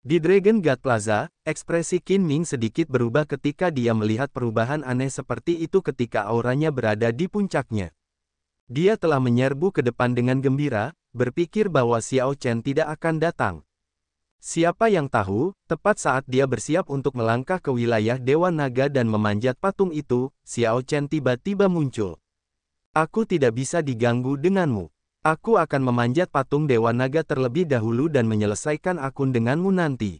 Di Dragon God Plaza, ekspresi Qin Ming sedikit berubah ketika dia melihat perubahan aneh seperti itu ketika auranya berada di puncaknya. Dia telah menyerbu ke depan dengan gembira, berpikir bahwa Xiao Chen tidak akan datang. Siapa yang tahu, tepat saat dia bersiap untuk melangkah ke wilayah Dewa Naga dan memanjat patung itu, Xiao Chen tiba-tiba muncul. Aku tidak bisa diganggu denganmu. Aku akan memanjat patung Dewa Naga terlebih dahulu dan menyelesaikan akun denganmu nanti.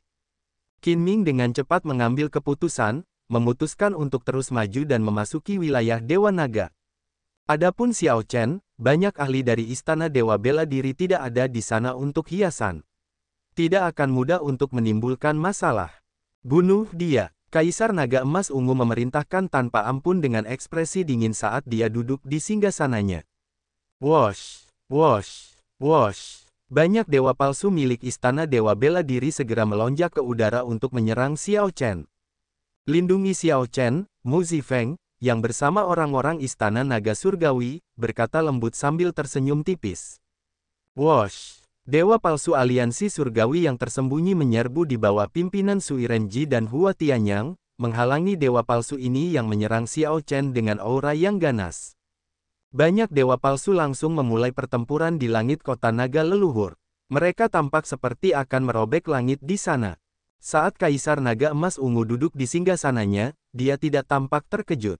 Qin Ming dengan cepat mengambil keputusan, memutuskan untuk terus maju dan memasuki wilayah Dewa Naga. Adapun Xiao Chen, banyak ahli dari Istana Dewa Bela Diri tidak ada di sana untuk hiasan. Tidak akan mudah untuk menimbulkan masalah. Bunuh dia. Kaisar Naga Emas Ungu memerintahkan tanpa ampun dengan ekspresi dingin saat dia duduk di singgasananya. Wosh, wosh, wosh. Banyak dewa palsu milik Istana Dewa Bela Diri segera melonjak ke udara untuk menyerang Xiao Chen. Lindungi Xiao Chen, Mu Zifeng, yang bersama orang-orang Istana Naga Surgawi, berkata lembut sambil tersenyum tipis. Wosh. Dewa palsu aliansi surgawi yang tersembunyi menyerbu di bawah pimpinan Sui Renji dan Hua Tianyang, menghalangi dewa palsu ini yang menyerang Xiao Chen dengan aura yang ganas. Banyak dewa palsu langsung memulai pertempuran di langit kota naga leluhur. Mereka tampak seperti akan merobek langit di sana. Saat Kaisar Naga Emas Ungu duduk di singgasananya, dia tidak tampak terkejut.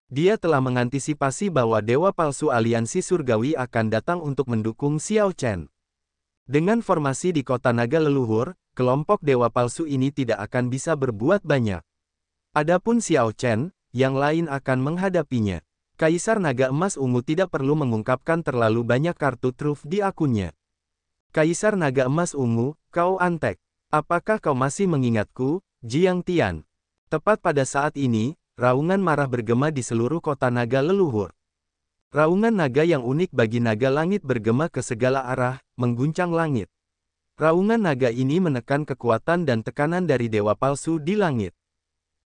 Dia telah mengantisipasi bahwa dewa palsu aliansi surgawi akan datang untuk mendukung Xiao Chen. Dengan formasi di kota naga leluhur, kelompok dewa palsu ini tidak akan bisa berbuat banyak. Adapun Xiao Chen, yang lain akan menghadapinya. Kaisar Naga Emas Ungu tidak perlu mengungkapkan terlalu banyak kartu truf di akunnya. Kaisar Naga Emas Ungu, kau antek. Apakah kau masih mengingatku, Jiang Tian? Tepat pada saat ini, raungan marah bergema di seluruh kota naga leluhur. Raungan naga yang unik bagi naga langit bergema ke segala arah, mengguncang langit. Raungan naga ini menekan kekuatan dan tekanan dari dewa palsu di langit.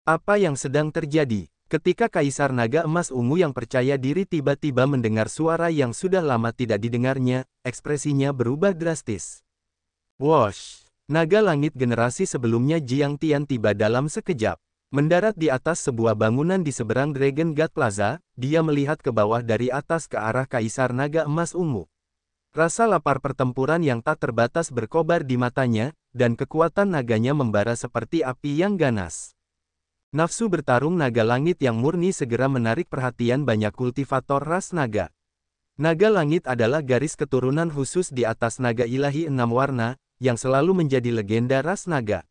Apa yang sedang terjadi? Ketika Kaisar Naga Emas Ungu yang percaya diri tiba-tiba mendengar suara yang sudah lama tidak didengarnya, ekspresinya berubah drastis. Wosh! Naga langit generasi sebelumnya Jiang Tian tiba dalam sekejap. Mendarat di atas sebuah bangunan di seberang Dragon God Plaza, dia melihat ke bawah dari atas ke arah Kaisar Naga Emas Ungu. Rasa lapar pertempuran yang tak terbatas berkobar di matanya, dan kekuatan naganya membara seperti api yang ganas. Nafsu bertarung naga langit yang murni segera menarik perhatian banyak kultivator ras naga. Naga langit adalah garis keturunan khusus di atas naga ilahi 6 warna, yang selalu menjadi legenda ras naga.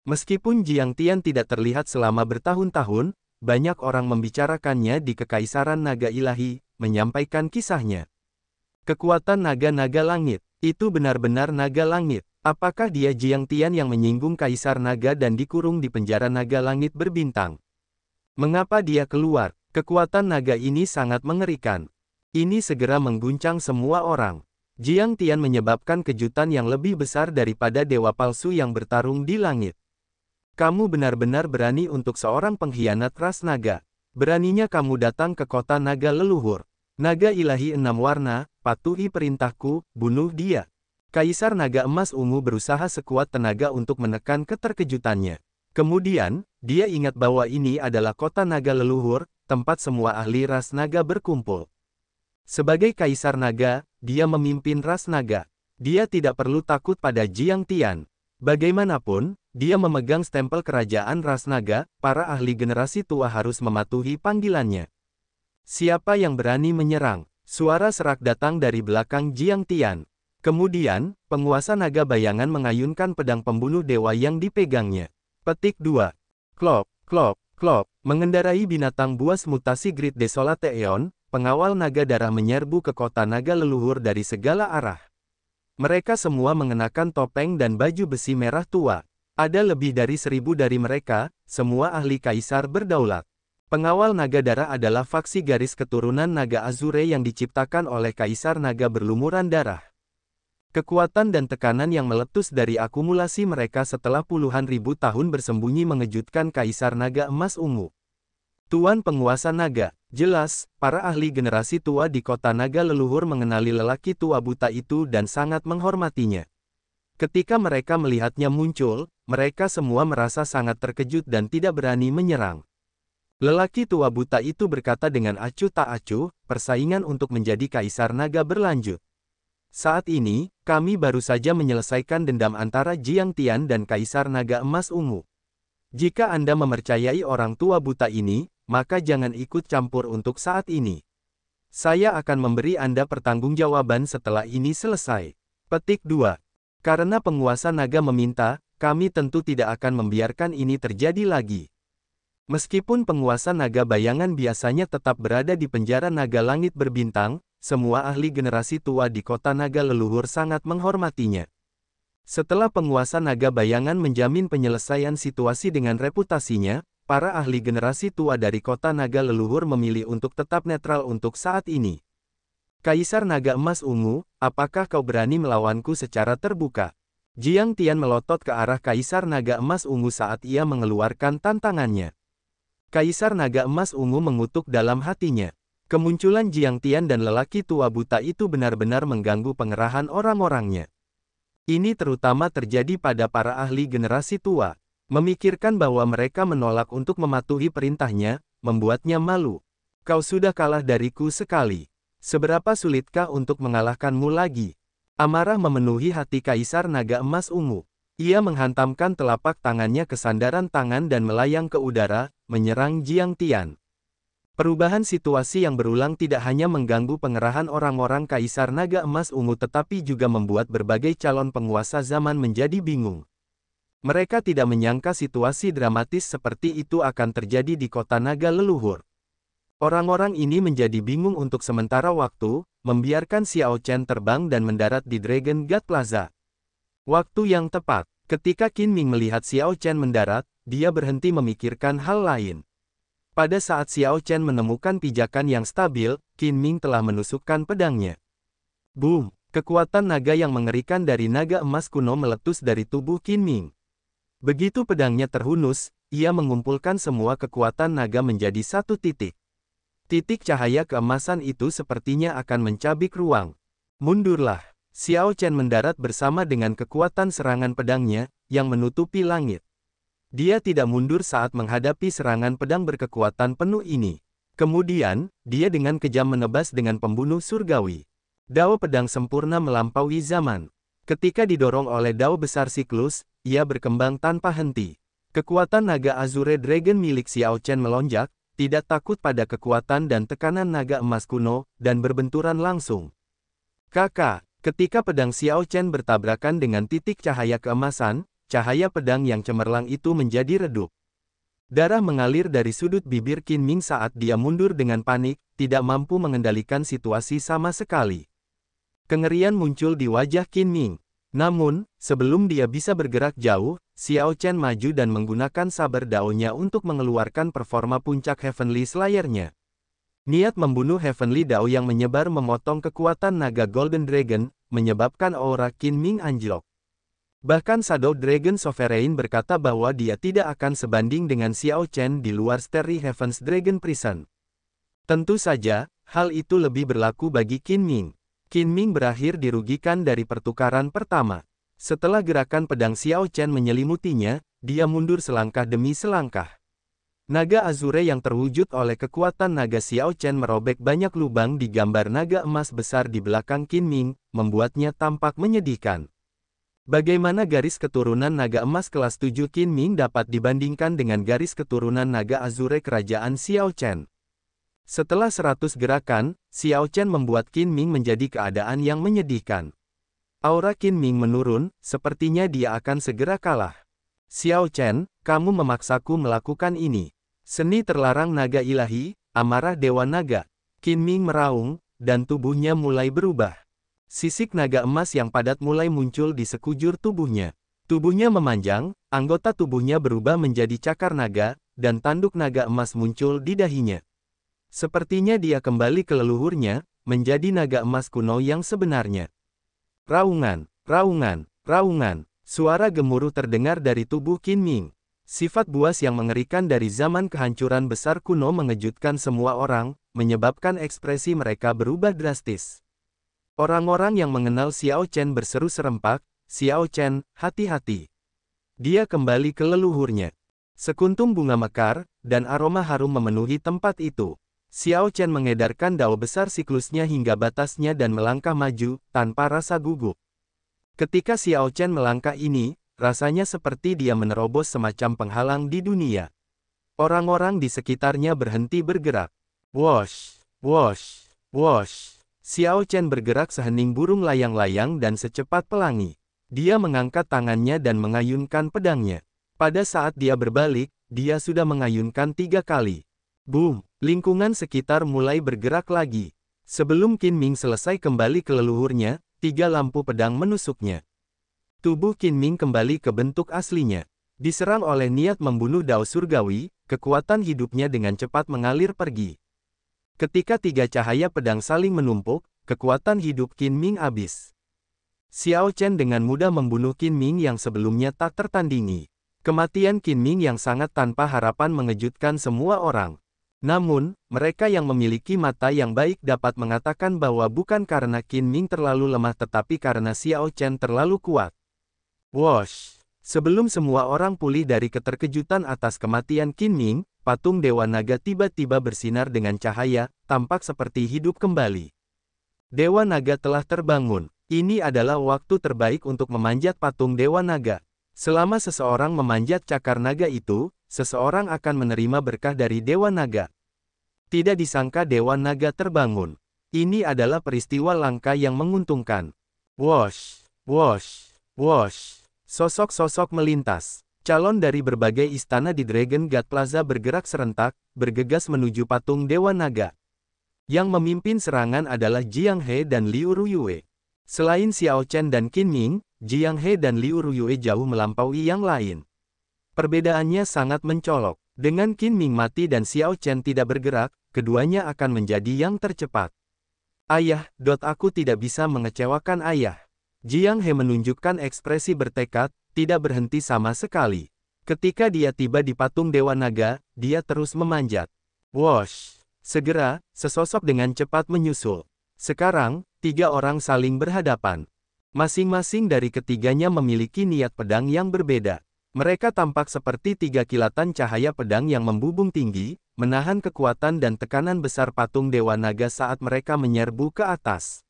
Meskipun Jiang Tian tidak terlihat selama bertahun-tahun, banyak orang membicarakannya di Kekaisaran Naga Ilahi, menyampaikan kisahnya. Kekuatan naga-naga langit, itu benar-benar naga langit. Apakah dia Jiang Tian yang menyinggung Kaisar Naga dan dikurung di penjara naga langit berbintang? Mengapa dia keluar? Kekuatan naga ini sangat mengerikan. Ini segera mengguncang semua orang. Jiang Tian menyebabkan kejutan yang lebih besar daripada dewa palsu yang bertarung di langit. Kamu benar-benar berani untuk seorang pengkhianat ras naga. Beraninya kamu datang ke kota naga leluhur. Naga ilahi 6 warna, patuhi perintahku, bunuh dia. Kaisar Naga Emas Ungu berusaha sekuat tenaga untuk menekan keterkejutannya. Kemudian, dia ingat bahwa ini adalah kota naga leluhur, tempat semua ahli ras naga berkumpul. Sebagai Kaisar Naga, dia memimpin ras naga. Dia tidak perlu takut pada Jiang Tian. Bagaimanapun, dia memegang stempel kerajaan ras naga, para ahli generasi tua harus mematuhi panggilannya. Siapa yang berani menyerang? Suara serak datang dari belakang Jiang Tian. Kemudian, penguasa naga bayangan mengayunkan pedang pembunuh dewa yang dipegangnya. Petik 2. Klop, klop, klop. Mengendarai binatang buas mutasi Great Desolate Aeon, pengawal naga darah menyerbu ke kota naga leluhur dari segala arah. Mereka semua mengenakan topeng dan baju besi merah tua. Ada lebih dari 1000 dari mereka, semua ahli kaisar berdaulat. Pengawal naga darah adalah faksi garis keturunan naga Azure yang diciptakan oleh Kaisar Naga berlumuran darah. Kekuatan dan tekanan yang meletus dari akumulasi mereka setelah puluhan ribu tahun bersembunyi mengejutkan Kaisar Naga Emas Ungu. Tuan penguasa naga, jelas, para ahli generasi tua di kota naga leluhur mengenali lelaki tua buta itu dan sangat menghormatinya. Ketika mereka melihatnya muncul, mereka semua merasa sangat terkejut dan tidak berani menyerang. Lelaki tua buta itu berkata dengan acuh tak acuh, persaingan untuk menjadi kaisar naga berlanjut. Saat ini, kami baru saja menyelesaikan dendam antara Jiang Tian dan kaisar naga emas ungu. Jika Anda mempercayai orang tua buta ini, maka jangan ikut campur untuk saat ini. Saya akan memberi Anda pertanggungjawaban setelah ini selesai. Petik 2. Karena penguasa naga meminta, kami tentu tidak akan membiarkan ini terjadi lagi. Meskipun penguasa naga bayangan biasanya tetap berada di penjara naga langit berbintang, semua ahli generasi tua di kota naga leluhur sangat menghormatinya. Setelah penguasa naga bayangan menjamin penyelesaian situasi dengan reputasinya, para ahli generasi tua dari kota naga leluhur memilih untuk tetap netral untuk saat ini. Kaisar naga emas ungu, apakah kau berani melawanku secara terbuka? Jiang Tian melotot ke arah kaisar naga emas ungu saat ia mengeluarkan tantangannya. Kaisar naga emas ungu mengutuk dalam hatinya. Kemunculan Jiang Tian dan lelaki tua buta itu benar-benar mengganggu pengerahan orang-orangnya. Ini terutama terjadi pada para ahli generasi tua. Memikirkan bahwa mereka menolak untuk mematuhi perintahnya, membuatnya malu. Kau sudah kalah dariku sekali. Seberapa sulitkah untuk mengalahkanmu lagi? Amarah memenuhi hati Kaisar Naga Emas Ungu. Ia menghantamkan telapak tangannya ke sandaran tangan dan melayang ke udara, menyerang Jiang Tian. Perubahan situasi yang berulang tidak hanya mengganggu pengerahan orang-orang Kaisar Naga Emas Ungu tetapi juga membuat berbagai calon penguasa zaman menjadi bingung. Mereka tidak menyangka situasi dramatis seperti itu akan terjadi di kota naga leluhur. Orang-orang ini menjadi bingung untuk sementara waktu, membiarkan Xiao Chen terbang dan mendarat di Dragon God Plaza. Waktu yang tepat, ketika Qin Ming melihat Xiao Chen mendarat, dia berhenti memikirkan hal lain. Pada saat Xiao Chen menemukan pijakan yang stabil, Qin Ming telah menusukkan pedangnya. Boom! Kekuatan naga yang mengerikan dari naga emas kuno meletus dari tubuh Qin Ming. Begitu pedangnya terhunus, ia mengumpulkan semua kekuatan naga menjadi satu titik. Titik cahaya keemasan itu sepertinya akan mencabik ruang. Mundurlah! Xiao Chen mendarat bersama dengan kekuatan serangan pedangnya, yang menutupi langit. Dia tidak mundur saat menghadapi serangan pedang berkekuatan penuh ini. Kemudian, dia dengan kejam menebas dengan pembunuh surgawi. Dao pedang sempurna melampaui zaman. Ketika didorong oleh dao besar siklus, ia berkembang tanpa henti. Kekuatan naga Azure Dragon milik Xiao Chen melonjak, tidak takut pada kekuatan dan tekanan naga emas kuno, dan berbenturan langsung. Kakak! Ketika pedang Xiao Chen bertabrakan dengan titik cahaya keemasan, cahaya pedang yang cemerlang itu menjadi redup. Darah mengalir dari sudut bibir Qin Ming saat dia mundur dengan panik, tidak mampu mengendalikan situasi sama sekali. Kengerian muncul di wajah Qin Ming. Namun, sebelum dia bisa bergerak jauh, Xiao Chen maju dan menggunakan saber daonya untuk mengeluarkan performa puncak Heavenly Slayer-nya. Niat membunuh Heavenly Dao yang menyebar memotong kekuatan naga Golden Dragon, menyebabkan aura Qin Ming anjlok. Bahkan Shadow Dragon Sovereign berkata bahwa dia tidak akan sebanding dengan Xiao Chen di luar Starry Heaven's Dragon Prison. Tentu saja, hal itu lebih berlaku bagi Qin Ming. Qin Ming berakhir dirugikan dari pertukaran pertama. Setelah gerakan pedang Xiao Chen menyelimutinya, dia mundur selangkah demi selangkah. Naga Azure yang terwujud oleh kekuatan naga Xiao Chen merobek banyak lubang di gambar naga emas besar di belakang Qin Ming, membuatnya tampak menyedihkan. Bagaimana garis keturunan naga emas kelas 7 Qin Ming dapat dibandingkan dengan garis keturunan naga Azure kerajaan Xiao Chen? Setelah 100 gerakan, Xiao Chen membuat Qin Ming menjadi keadaan yang menyedihkan. Aura Qin Ming menurun, sepertinya dia akan segera kalah. Xiao Chen, kamu memaksaku melakukan ini. Seni terlarang naga ilahi, amarah dewa naga. Qin Ming meraung, dan tubuhnya mulai berubah. Sisik naga emas yang padat mulai muncul di sekujur tubuhnya. Tubuhnya memanjang, anggota tubuhnya berubah menjadi cakar naga, dan tanduk naga emas muncul di dahinya. Sepertinya dia kembali ke leluhurnya, menjadi naga emas kuno yang sebenarnya. Raungan, raungan, raungan. Suara gemuruh terdengar dari tubuh Qin Ming. Sifat buas yang mengerikan dari zaman kehancuran besar kuno mengejutkan semua orang, menyebabkan ekspresi mereka berubah drastis. Orang-orang yang mengenal Xiao Chen berseru serempak, Xiao Chen, hati-hati. Dia kembali ke leluhurnya. Sekuntum bunga mekar, dan aroma harum memenuhi tempat itu. Xiao Chen mengedarkan dao besar siklusnya hingga batasnya dan melangkah maju, tanpa rasa gugup. Ketika Xiao Chen melangkah ini, rasanya seperti dia menerobos semacam penghalang di dunia. Orang-orang di sekitarnya berhenti bergerak. Wosh, wosh, wosh. Xiao Chen bergerak sehening burung layang-layang dan secepat pelangi. Dia mengangkat tangannya dan mengayunkan pedangnya. Pada saat dia berbalik, dia sudah mengayunkan 3 kali. Boom! Lingkungan sekitar mulai bergerak lagi. Sebelum Qin Ming selesai kembali ke leluhurnya, 3 lampu pedang menusuknya. Tubuh Qin Ming kembali ke bentuk aslinya. Diserang oleh niat membunuh dao surgawi, kekuatan hidupnya dengan cepat mengalir pergi. Ketika 3 cahaya pedang saling menumpuk, kekuatan hidup Qin Ming habis. Xiao Chen dengan mudah membunuh Qin Ming yang sebelumnya tak tertandingi. Kematian Qin Ming yang sangat tanpa harapan mengejutkan semua orang. Namun, mereka yang memiliki mata yang baik dapat mengatakan bahwa bukan karena Qin Ming terlalu lemah tetapi karena Xiao Chen terlalu kuat. Wosh! Sebelum semua orang pulih dari keterkejutan atas kematian Qin Ming, patung Dewa Naga tiba-tiba bersinar dengan cahaya, tampak seperti hidup kembali. Dewa Naga telah terbangun. Ini adalah waktu terbaik untuk memanjat patung Dewa Naga. Selama seseorang memanjat cakar naga itu, seseorang akan menerima berkah dari Dewa Naga. Tidak disangka Dewa Naga terbangun. Ini adalah peristiwa langka yang menguntungkan. Wosh, wosh, wosh. Sosok-sosok melintas. Calon dari berbagai istana di Dragon God Plaza bergerak serentak, bergegas menuju patung Dewa Naga. Yang memimpin serangan adalah Jiang He dan Liu Ruyue. Selain Xiao Chen dan Qin Ming, Jiang He dan Liu Ruyue jauh melampaui yang lain. Perbedaannya sangat mencolok. Dengan Qin Ming mati dan Xiao Chen tidak bergerak, keduanya akan menjadi yang tercepat. Ayah, aku tidak bisa mengecewakan ayah. Jiang He menunjukkan ekspresi bertekad, tidak berhenti sama sekali. Ketika dia tiba di patung Dewa Naga, dia terus memanjat. Wosh! Segera, sesosok dengan cepat menyusul. Sekarang, 3 orang saling berhadapan. Masing-masing dari ketiganya memiliki niat pedang yang berbeda. Mereka tampak seperti 3 kilatan cahaya pedang yang membubung tinggi, menahan kekuatan dan tekanan besar patung Dewa Naga saat mereka menyerbu ke atas.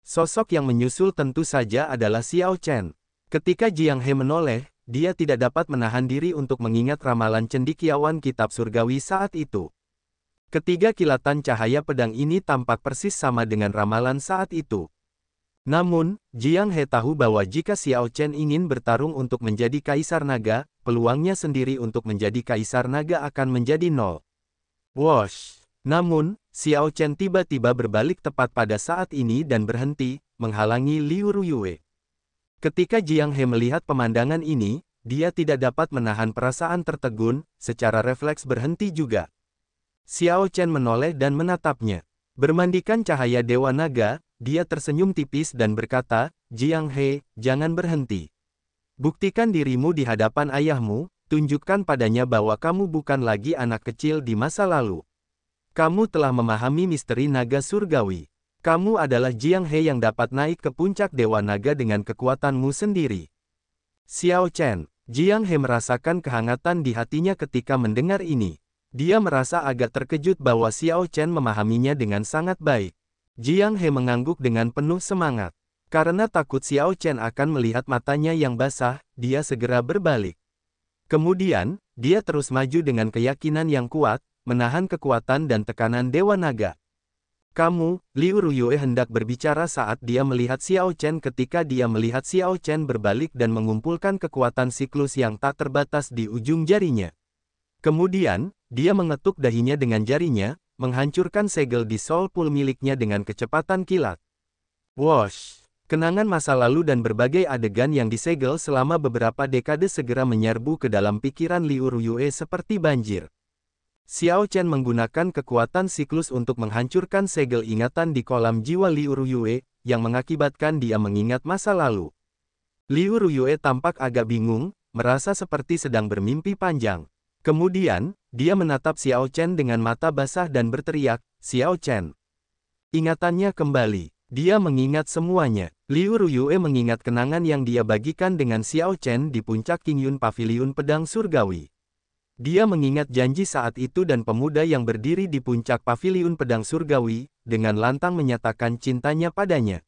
Sosok yang menyusul tentu saja adalah Xiao Chen. Ketika Jiang He menoleh, dia tidak dapat menahan diri untuk mengingat ramalan cendekiawan kitab surgawi saat itu. Ketiga kilatan cahaya pedang ini tampak persis sama dengan ramalan saat itu. Namun, Jiang He tahu bahwa jika Xiao Chen ingin bertarung untuk menjadi Kaisar Naga, peluangnya sendiri untuk menjadi Kaisar Naga akan menjadi 0. Wosh! Namun, Xiao Chen tiba-tiba berbalik tepat pada saat ini dan berhenti, menghalangi Liu Ruyue. Ketika Jiang He melihat pemandangan ini, dia tidak dapat menahan perasaan tertegun, secara refleks berhenti juga. Xiao Chen menoleh dan menatapnya. Bermandikan cahaya Dewa Naga, dia tersenyum tipis dan berkata, Jiang He, jangan berhenti. Buktikan dirimu di hadapan ayahmu, tunjukkan padanya bahwa kamu bukan lagi anak kecil di masa lalu. Kamu telah memahami misteri naga surgawi. Kamu adalah Jiang He yang dapat naik ke puncak Dewa Naga dengan kekuatanmu sendiri. Xiao Chen, Jiang He merasakan kehangatan di hatinya ketika mendengar ini. Dia merasa agak terkejut bahwa Xiao Chen memahaminya dengan sangat baik. Jiang He mengangguk dengan penuh semangat. Karena takut Xiao Chen akan melihat matanya yang basah, dia segera berbalik. Kemudian, dia terus maju dengan keyakinan yang kuat, menahan kekuatan dan tekanan Dewa Naga. Kamu, Liu Ruyue hendak berbicara saat dia melihat Xiao Chen ketika dia melihat Xiao Chen berbalik dan mengumpulkan kekuatan siklus yang tak terbatas di ujung jarinya. Kemudian, dia mengetuk dahinya dengan jarinya, menghancurkan segel di Soul Pool miliknya dengan kecepatan kilat. Wosh! Kenangan masa lalu dan berbagai adegan yang disegel selama beberapa dekade segera menyerbu ke dalam pikiran Liu Ruyue seperti banjir. Xiao Chen menggunakan kekuatan siklus untuk menghancurkan segel ingatan di kolam jiwa Liu Ruyue, yang mengakibatkan dia mengingat masa lalu. Liu Ruyue tampak agak bingung, merasa seperti sedang bermimpi panjang. Kemudian, dia menatap Xiao Chen dengan mata basah dan berteriak, Xiao Chen. Ingatannya kembali. Dia mengingat semuanya. Liu Ruyue mengingat kenangan yang dia bagikan dengan Xiao Chen di puncak Qingyun Paviliun Pedang Surgawi. Dia mengingat janji saat itu dan pemuda yang berdiri di puncak Paviliun Pedang Surgawi, dengan lantang menyatakan cintanya padanya.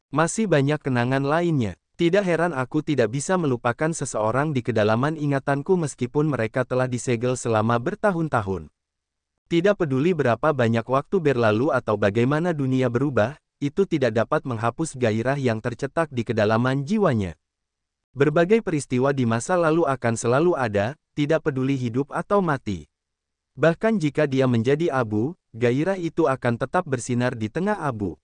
Masih banyak kenangan lainnya. Tidak heran aku tidak bisa melupakan seseorang di kedalaman ingatanku meskipun mereka telah disegel selama bertahun-tahun. Tidak peduli berapa banyak waktu berlalu atau bagaimana dunia berubah, itu tidak dapat menghapus gairah yang tercetak di kedalaman jiwanya. Berbagai peristiwa di masa lalu akan selalu ada, tidak peduli hidup atau mati. Bahkan jika dia menjadi abu, gairah itu akan tetap bersinar di tengah abu.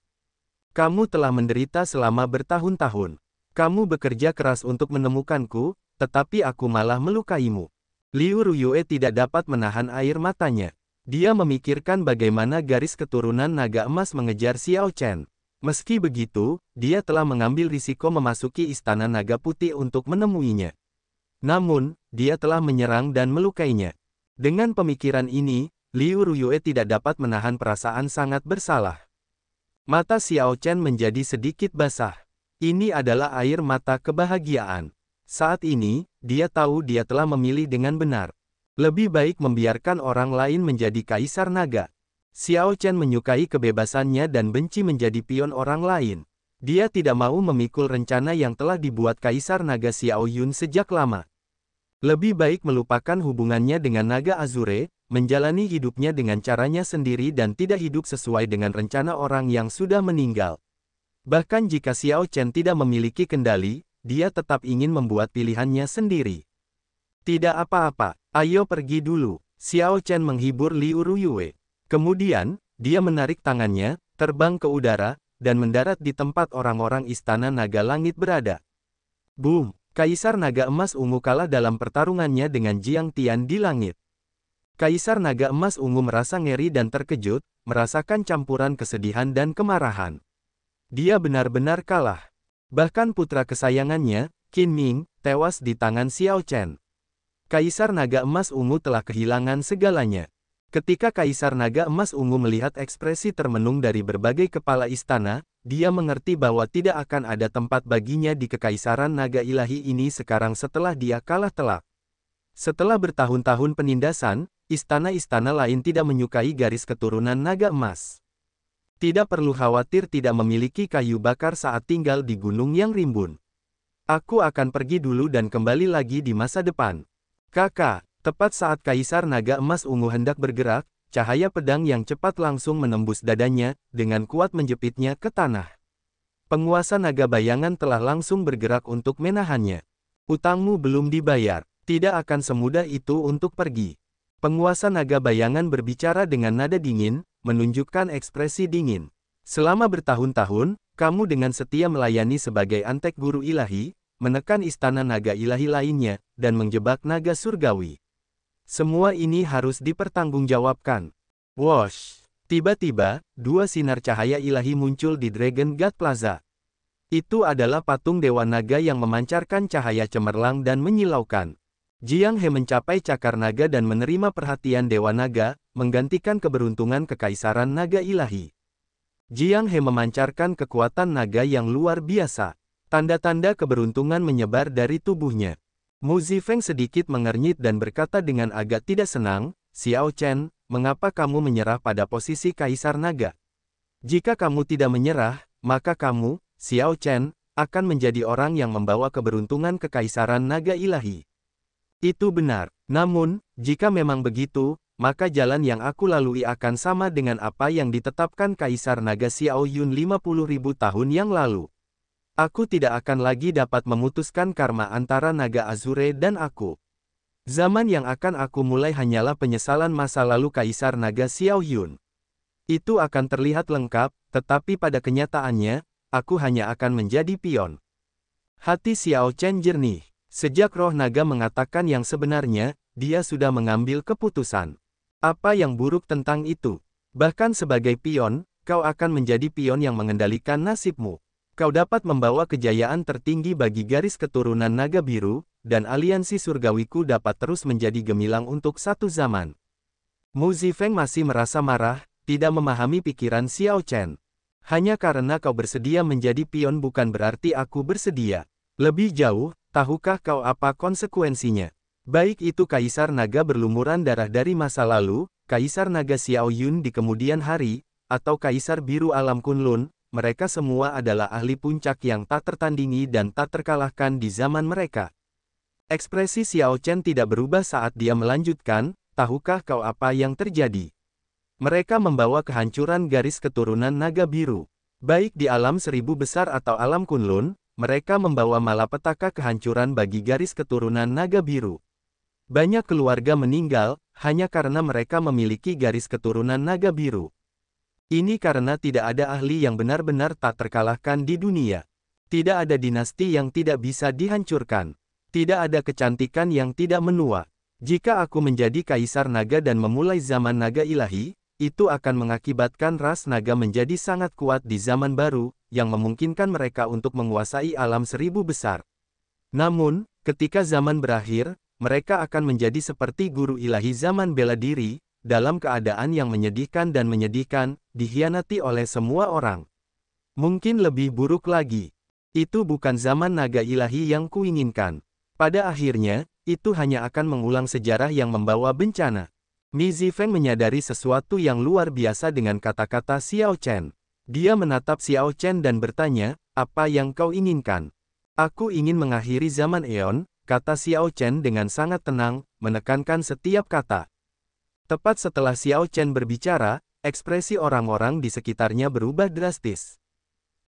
Kamu telah menderita selama bertahun-tahun. Kamu bekerja keras untuk menemukanku, tetapi aku malah melukaimu. Liu Ruyue tidak dapat menahan air matanya. Dia memikirkan bagaimana garis keturunan naga emas mengejar Xiao Chen. Meski begitu, dia telah mengambil risiko memasuki Istana Naga Putih untuk menemuinya. Namun, dia telah menyerang dan melukainya. Dengan pemikiran ini, Liu Ruyue tidak dapat menahan perasaan sangat bersalah. Mata Xiao Chen menjadi sedikit basah. Ini adalah air mata kebahagiaan. Saat ini, dia tahu dia telah memilih dengan benar. Lebih baik membiarkan orang lain menjadi kaisar naga. Xiao Chen menyukai kebebasannya dan benci menjadi pion orang lain. Dia tidak mau memikul rencana yang telah dibuat Kaisar Naga Xiao Yun sejak lama. Lebih baik melupakan hubungannya dengan Naga Azure, menjalani hidupnya dengan caranya sendiri dan tidak hidup sesuai dengan rencana orang yang sudah meninggal. Bahkan jika Xiao Chen tidak memiliki kendali, dia tetap ingin membuat pilihannya sendiri. Tidak apa-apa, ayo pergi dulu. Xiao Chen menghibur Liu Ruyue. Kemudian, dia menarik tangannya, terbang ke udara, dan mendarat di tempat orang-orang Istana Naga Langit berada. Boom! Kaisar Naga Emas Ungu kalah dalam pertarungannya dengan Jiang Tian di langit. Kaisar Naga Emas Ungu merasa ngeri dan terkejut, merasakan campuran kesedihan dan kemarahan. Dia benar-benar kalah. Bahkan putra kesayangannya, Qin Ming, tewas di tangan Xiao Chen. Kaisar Naga Emas Ungu telah kehilangan segalanya. Ketika Kaisar Naga Emas Ungu melihat ekspresi termenung dari berbagai kepala istana, dia mengerti bahwa tidak akan ada tempat baginya di Kekaisaran Naga Ilahi ini sekarang setelah dia kalah telak. Setelah bertahun-tahun penindasan, istana-istana lain tidak menyukai garis keturunan naga emas. Tidak perlu khawatir tidak memiliki kayu bakar saat tinggal di gunung yang rimbun. Aku akan pergi dulu dan kembali lagi di masa depan. Kakak. Tepat saat Kaisar Naga Emas Ungu hendak bergerak, cahaya pedang yang cepat langsung menembus dadanya, dengan kuat menjepitnya ke tanah. Penguasa Naga Bayangan telah langsung bergerak untuk menahannya. Utangmu belum dibayar, tidak akan semudah itu untuk pergi. Penguasa Naga Bayangan berbicara dengan nada dingin, menunjukkan ekspresi dingin. Selama bertahun-tahun, kamu dengan setia melayani sebagai antek guru ilahi, menekan istana naga ilahi lainnya, dan menjebak naga surgawi. Semua ini harus dipertanggungjawabkan. Wosh! Tiba-tiba, dua sinar cahaya ilahi muncul di Dragon God Plaza. Itu adalah patung Dewa Naga yang memancarkan cahaya cemerlang dan menyilaukan. Jiang He mencapai cakar naga dan menerima perhatian Dewa Naga, menggantikan keberuntungan Kekaisaran Naga Ilahi. Jiang He memancarkan kekuatan naga yang luar biasa. Tanda-tanda keberuntungan menyebar dari tubuhnya. Mu Zifeng sedikit mengernyit dan berkata dengan agak tidak senang, Xiao Chen, mengapa kamu menyerah pada posisi Kaisar Naga? Jika kamu tidak menyerah, maka kamu, Xiao Chen, akan menjadi orang yang membawa keberuntungan Kekaisaran Naga Ilahi. Itu benar, namun, jika memang begitu, maka jalan yang aku lalui akan sama dengan apa yang ditetapkan Kaisar Naga Xiao Yun 50.000 tahun yang lalu. Aku tidak akan lagi dapat memutuskan karma antara Naga Azure dan aku. Zaman yang akan aku mulai hanyalah penyesalan masa lalu Kaisar Naga Xiao Yun. Itu akan terlihat lengkap, tetapi pada kenyataannya, aku hanya akan menjadi pion. Hati Xiao Chen jernih. Sejak roh naga mengatakan yang sebenarnya, dia sudah mengambil keputusan. Apa yang buruk tentang itu? Bahkan sebagai pion, kau akan menjadi pion yang mengendalikan nasibmu. Kau dapat membawa kejayaan tertinggi bagi garis keturunan naga biru, dan aliansi surgawiku dapat terus menjadi gemilang untuk satu zaman. Mu Zifeng masih merasa marah, tidak memahami pikiran Xiao Chen. Hanya karena kau bersedia menjadi pion bukan berarti aku bersedia. Lebih jauh, tahukah kau apa konsekuensinya? Baik itu Kaisar Naga berlumuran darah dari masa lalu, Kaisar Naga Xiao Yun di kemudian hari, atau Kaisar Biru Alam Kunlun, mereka semua adalah ahli puncak yang tak tertandingi dan tak terkalahkan di zaman mereka. Ekspresi Xiao Chen tidak berubah saat dia melanjutkan, tahukah kau apa yang terjadi? Mereka membawa kehancuran garis keturunan naga biru. Baik di alam seribu besar atau alam Kunlun, mereka membawa malapetaka kehancuran bagi garis keturunan naga biru. Banyak keluarga meninggal, hanya karena mereka memiliki garis keturunan naga biru. Ini karena tidak ada ahli yang benar-benar tak terkalahkan di dunia. Tidak ada dinasti yang tidak bisa dihancurkan. Tidak ada kecantikan yang tidak menua. Jika aku menjadi Kaisar Naga dan memulai zaman naga ilahi, itu akan mengakibatkan ras naga menjadi sangat kuat di zaman baru, yang memungkinkan mereka untuk menguasai alam seribu besar. Namun, ketika zaman berakhir, mereka akan menjadi seperti guru ilahi zaman bela diri, dalam keadaan yang menyedihkan dan menyedihkan, dikhianati oleh semua orang. Mungkin lebih buruk lagi. Itu bukan zaman naga ilahi yang kuinginkan. Pada akhirnya, itu hanya akan mengulang sejarah yang membawa bencana. Mi Zifeng menyadari sesuatu yang luar biasa dengan kata-kata Xiao Chen. Dia menatap Xiao Chen dan bertanya, apa yang kau inginkan? Aku ingin mengakhiri zaman Eon, kata Xiao Chen dengan sangat tenang, menekankan setiap kata. Tepat setelah Xiao Chen berbicara, ekspresi orang-orang di sekitarnya berubah drastis.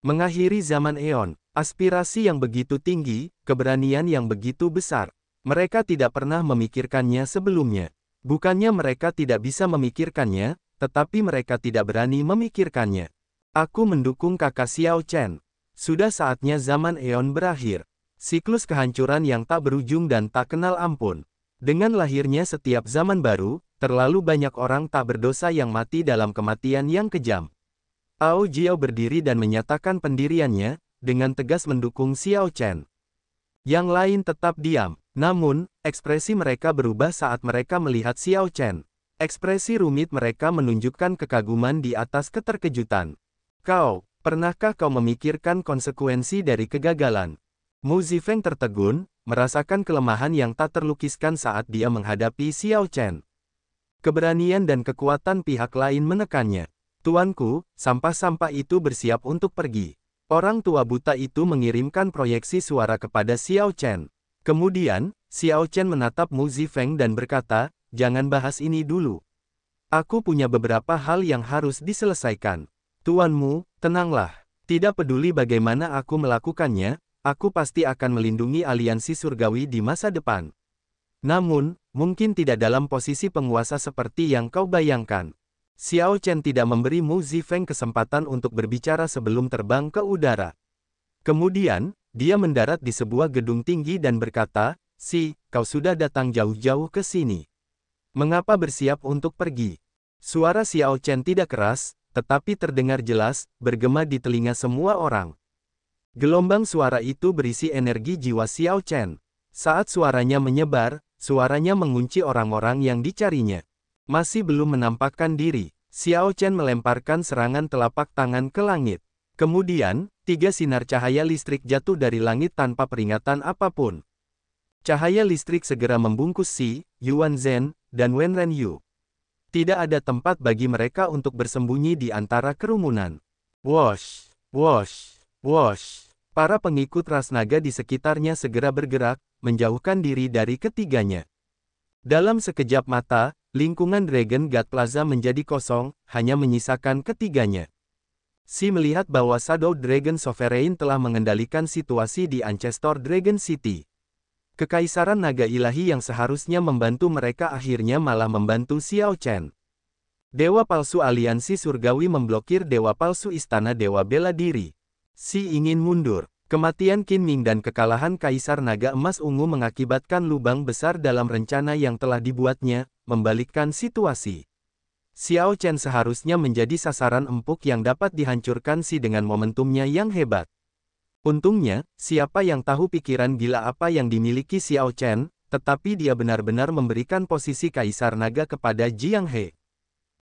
Mengakhiri zaman Eon, aspirasi yang begitu tinggi, keberanian yang begitu besar. Mereka tidak pernah memikirkannya sebelumnya. Bukannya mereka tidak bisa memikirkannya, tetapi mereka tidak berani memikirkannya. Aku mendukung kakak Xiao Chen. Sudah saatnya zaman Eon berakhir. Siklus kehancuran yang tak berujung dan tak kenal ampun. Dengan lahirnya setiap zaman baru, terlalu banyak orang tak berdosa yang mati dalam kematian yang kejam. Ao Jiao berdiri dan menyatakan pendiriannya, dengan tegas mendukung Xiao Chen. Yang lain tetap diam. Namun, ekspresi mereka berubah saat mereka melihat Xiao Chen. Ekspresi rumit mereka menunjukkan kekaguman di atas keterkejutan. Pernahkah kau memikirkan konsekuensi dari kegagalan? Mu Zifeng tertegun, merasakan kelemahan yang tak terlukiskan saat dia menghadapi Xiao Chen. Keberanian dan kekuatan pihak lain menekannya. Tuanku, sampah-sampah itu bersiap untuk pergi. Orang tua buta itu mengirimkan proyeksi suara kepada Xiao Chen. Kemudian, Xiao Chen menatap Mu Zifeng dan berkata, jangan bahas ini dulu. Aku punya beberapa hal yang harus diselesaikan. Tuanmu, tenanglah. Tidak peduli bagaimana aku melakukannya, aku pasti akan melindungi aliansi surgawi di masa depan. Namun, mungkin tidak dalam posisi penguasa seperti yang kau bayangkan. Xiao Chen tidak memberi Mu Zifeng kesempatan untuk berbicara sebelum terbang ke udara. Kemudian, dia mendarat di sebuah gedung tinggi dan berkata, kau sudah datang jauh-jauh ke sini. Mengapa bersiap untuk pergi? Suara Xiao Chen tidak keras, tetapi terdengar jelas, bergema di telinga semua orang. Gelombang suara itu berisi energi jiwa Xiao Chen. Saat suaranya menyebar, suaranya mengunci orang-orang yang dicarinya. Masih belum menampakkan diri, Xiao Chen melemparkan serangan telapak tangan ke langit. Kemudian, 3 sinar cahaya listrik jatuh dari langit tanpa peringatan apapun. Cahaya listrik segera membungkus Xi, Yuan Zhen, dan Wen Renyu. Tidak ada tempat bagi mereka untuk bersembunyi di antara kerumunan. Wosh, wosh, wosh. Para pengikut ras naga di sekitarnya segera bergerak, menjauhkan diri dari ketiganya. Dalam sekejap mata, lingkungan Dragon God Plaza menjadi kosong, hanya menyisakan ketiganya. Xi melihat bahwa Shadow Dragon Sovereign telah mengendalikan situasi di Ancestor Dragon City. Kekaisaran naga ilahi yang seharusnya membantu mereka akhirnya malah membantu Xiao Chen. Dewa palsu aliansi surgawi memblokir dewa palsu istana dewa bela diri. Xi ingin mundur. Kematian Qin Ming dan kekalahan Kaisar Naga Emas Ungu mengakibatkan lubang besar dalam rencana yang telah dibuatnya, membalikkan situasi. Xiao Chen seharusnya menjadi sasaran empuk yang dapat dihancurkan Xi dengan momentumnya yang hebat. Untungnya, siapa yang tahu pikiran gila apa yang dimiliki Xiao Chen, tetapi dia benar-benar memberikan posisi Kaisar Naga kepada Jiang He.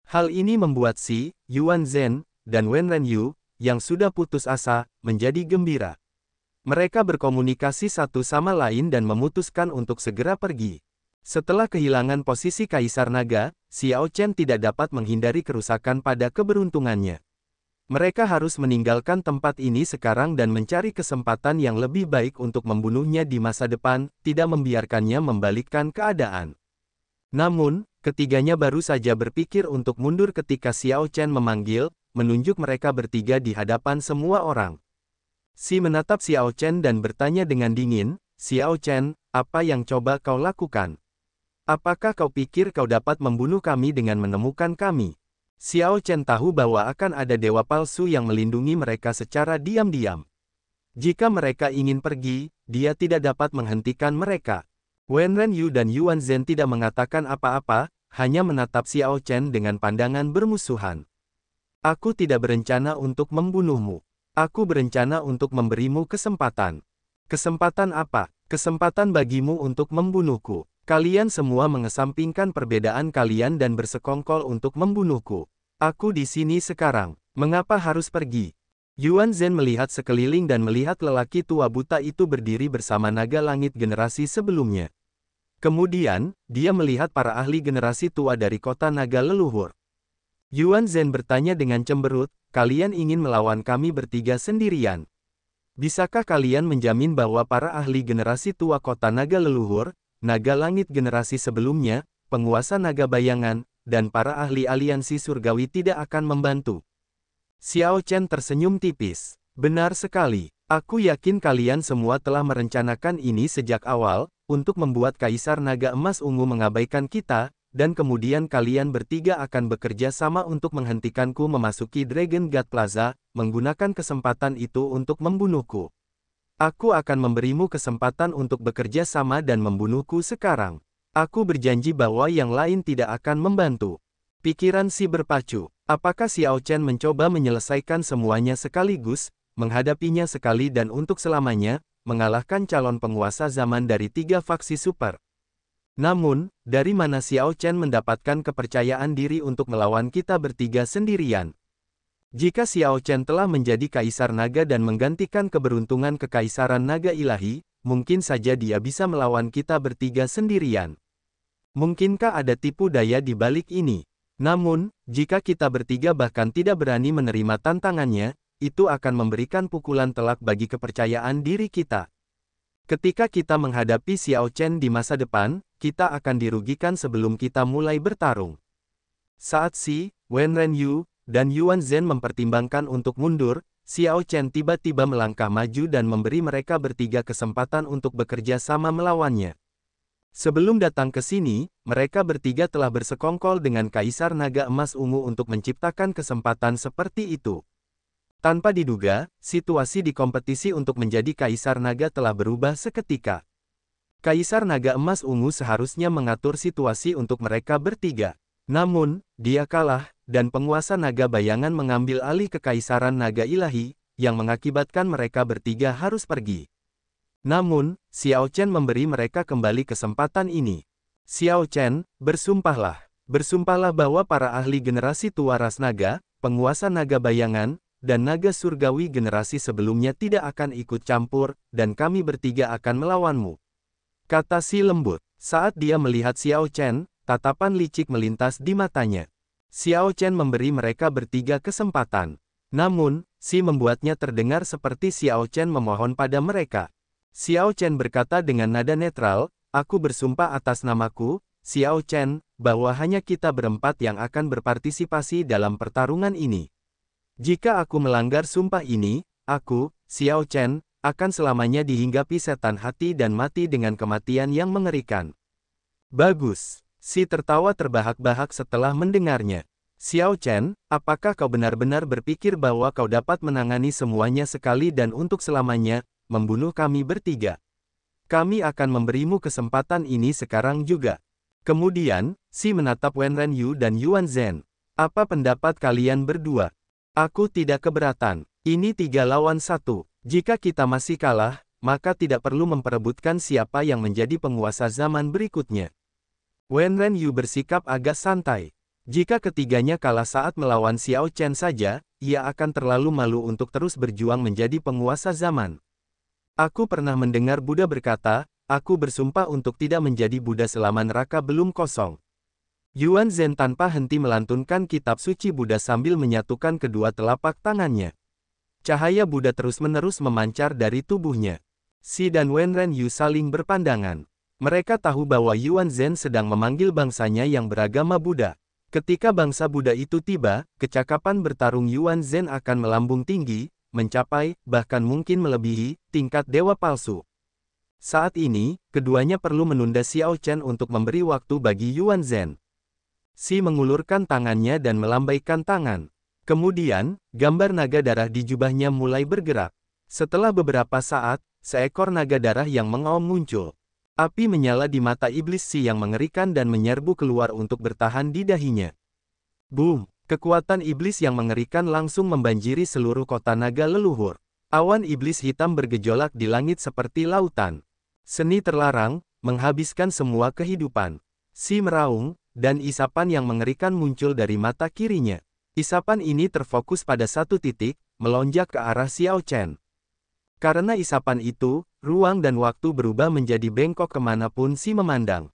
Hal ini membuat Xi, Yuan Zhen, dan Wen Renyu, yang sudah putus asa, menjadi gembira. Mereka berkomunikasi satu sama lain dan memutuskan untuk segera pergi. Setelah kehilangan posisi Kaisar Naga, Xiao Chen tidak dapat menghindari kerusakan pada keberuntungannya. Mereka harus meninggalkan tempat ini sekarang dan mencari kesempatan yang lebih baik untuk membunuhnya di masa depan, tidak membiarkannya membalikkan keadaan. Namun, ketiganya baru saja berpikir untuk mundur ketika Xiao Chen memanggil, menunjuk mereka bertiga di hadapan semua orang. Xi menatap Xiao Chen dan bertanya dengan dingin, "Xiao Chen, apa yang coba kau lakukan? Apakah kau pikir kau dapat membunuh kami dengan menemukan kami?" Xiao Chen tahu bahwa akan ada dewa palsu yang melindungi mereka secara diam-diam. Jika mereka ingin pergi, dia tidak dapat menghentikan mereka. Wen Renyu dan Yuan Zhen tidak mengatakan apa-apa, hanya menatap Xiao Chen dengan pandangan bermusuhan. "Aku tidak berencana untuk membunuhmu. Aku berencana untuk memberimu kesempatan." "Kesempatan apa?" "Kesempatan bagimu untuk membunuhku. Kalian semua mengesampingkan perbedaan kalian dan bersekongkol untuk membunuhku. Aku di sini sekarang. Mengapa harus pergi?" Yuan Zhen melihat sekeliling dan melihat lelaki tua buta itu berdiri bersama naga langit generasi sebelumnya. Kemudian, dia melihat para ahli generasi tua dari kota naga leluhur. Yuan Zhen bertanya dengan cemberut, "Kalian ingin melawan kami bertiga sendirian? Bisakah kalian menjamin bahwa para ahli generasi tua kota naga leluhur, naga langit generasi sebelumnya, penguasa naga bayangan, dan para ahli aliansi surgawi tidak akan membantu?" Xiao Chen tersenyum tipis. "Benar sekali. Aku yakin kalian semua telah merencanakan ini sejak awal, untuk membuat Kaisar Naga Emas Ungu mengabaikan kita, dan kemudian kalian bertiga akan bekerja sama untuk menghentikanku memasuki Dragon God Plaza, menggunakan kesempatan itu untuk membunuhku. Aku akan memberimu kesempatan untuk bekerja sama dan membunuhku sekarang. Aku berjanji bahwa yang lain tidak akan membantu." Pikiran Xi berpacu. Apakah Xiao Chen mencoba menyelesaikan semuanya sekaligus, menghadapinya sekali dan untuk selamanya, mengalahkan calon penguasa zaman dari 3 faksi super? Namun, dari mana Xiao Chen mendapatkan kepercayaan diri untuk melawan kita bertiga sendirian? Jika Xiao Chen telah menjadi Kaisar Naga dan menggantikan keberuntungan Kekaisaran Naga Ilahi, mungkin saja dia bisa melawan kita bertiga sendirian. Mungkinkah ada tipu daya di balik ini? Namun, jika kita bertiga bahkan tidak berani menerima tantangannya, itu akan memberikan pukulan telak bagi kepercayaan diri kita. Ketika kita menghadapi Xiao Chen di masa depan, kita akan dirugikan sebelum kita mulai bertarung. Saat Xi, Wen Renyu, dan Yuan Zhen mempertimbangkan untuk mundur, Xiao Chen tiba-tiba melangkah maju dan memberi mereka bertiga kesempatan untuk bekerja sama melawannya. Sebelum datang ke sini, mereka bertiga telah bersekongkol dengan Kaisar Naga Emas Ungu untuk menciptakan kesempatan seperti itu. Tanpa diduga, situasi di kompetisi untuk menjadi Kaisar Naga telah berubah seketika. Kaisar Naga Emas Ungu seharusnya mengatur situasi untuk mereka bertiga. Namun, dia kalah, dan penguasa naga bayangan mengambil alih Kekaisaran Naga Ilahi, yang mengakibatkan mereka bertiga harus pergi. Namun, Xiao Chen memberi mereka kembali kesempatan ini. "Xiao Chen, bersumpahlah. Bersumpahlah bahwa para ahli generasi tua ras naga, penguasa naga bayangan, dan naga surgawi generasi sebelumnya tidak akan ikut campur, dan kami bertiga akan melawanmu," kata Xi lembut. Saat dia melihat Xiao Chen, tatapan licik melintas di matanya. Xiao Chen memberi mereka bertiga kesempatan. Namun, Xi membuatnya terdengar seperti Xiao Chen memohon pada mereka. Xiao Chen berkata dengan nada netral, "Aku bersumpah atas namaku, Xiao Chen, bahwa hanya kita berempat yang akan berpartisipasi dalam pertarungan ini. Jika aku melanggar sumpah ini, aku, Xiao Chen, akan selamanya dihinggapi setan hati dan mati dengan kematian yang mengerikan." "Bagus." Xi tertawa terbahak-bahak setelah mendengarnya. "Xiao Chen, apakah kau benar-benar berpikir bahwa kau dapat menangani semuanya sekali dan untuk selamanya, membunuh kami bertiga? Kami akan memberimu kesempatan ini sekarang juga." Kemudian, Xi menatap Wen Renyu dan Yuan Zhen. "Apa pendapat kalian berdua?" "Aku tidak keberatan. Ini 3 lawan 1. Jika kita masih kalah, maka tidak perlu memperebutkan siapa yang menjadi penguasa zaman berikutnya." Wen Renyu bersikap agak santai. Jika ketiganya kalah saat melawan Xiao Chen saja, ia akan terlalu malu untuk terus berjuang menjadi penguasa zaman. Aku pernah mendengar Buddha berkata, aku bersumpah untuk tidak menjadi Buddha selama neraka belum kosong. Yuan Zhen tanpa henti melantunkan kitab suci Buddha sambil menyatukan kedua telapak tangannya. Cahaya Buddha terus-menerus memancar dari tubuhnya. Xi dan Wenren Yu saling berpandangan. Mereka tahu bahwa Yuan Zhen sedang memanggil bangsanya yang beragama Buddha. Ketika bangsa Buddha itu tiba, kecakapan bertarung Yuan Zhen akan melambung tinggi, mencapai, bahkan mungkin melebihi, tingkat dewa palsu. Saat ini, keduanya perlu menunda Xiao Chen untuk memberi waktu bagi Yuan Zhen. Xi mengulurkan tangannya dan melambaikan tangan. Kemudian, gambar naga darah di jubahnya mulai bergerak. Setelah beberapa saat, seekor naga darah yang mengaum muncul. Api menyala di mata iblis Xi yang mengerikan dan menyerbu keluar untuk bertahan di dahinya. Boom! Kekuatan iblis yang mengerikan langsung membanjiri seluruh kota naga leluhur. Awan iblis hitam bergejolak di langit seperti lautan. Seni terlarang, menghabiskan semua kehidupan. Xi meraung, dan isapan yang mengerikan muncul dari mata kirinya. Isapan ini terfokus pada satu titik, melonjak ke arah Xiao Chen. Karena isapan itu, ruang dan waktu berubah menjadi bengkok kemanapun Xi memandang.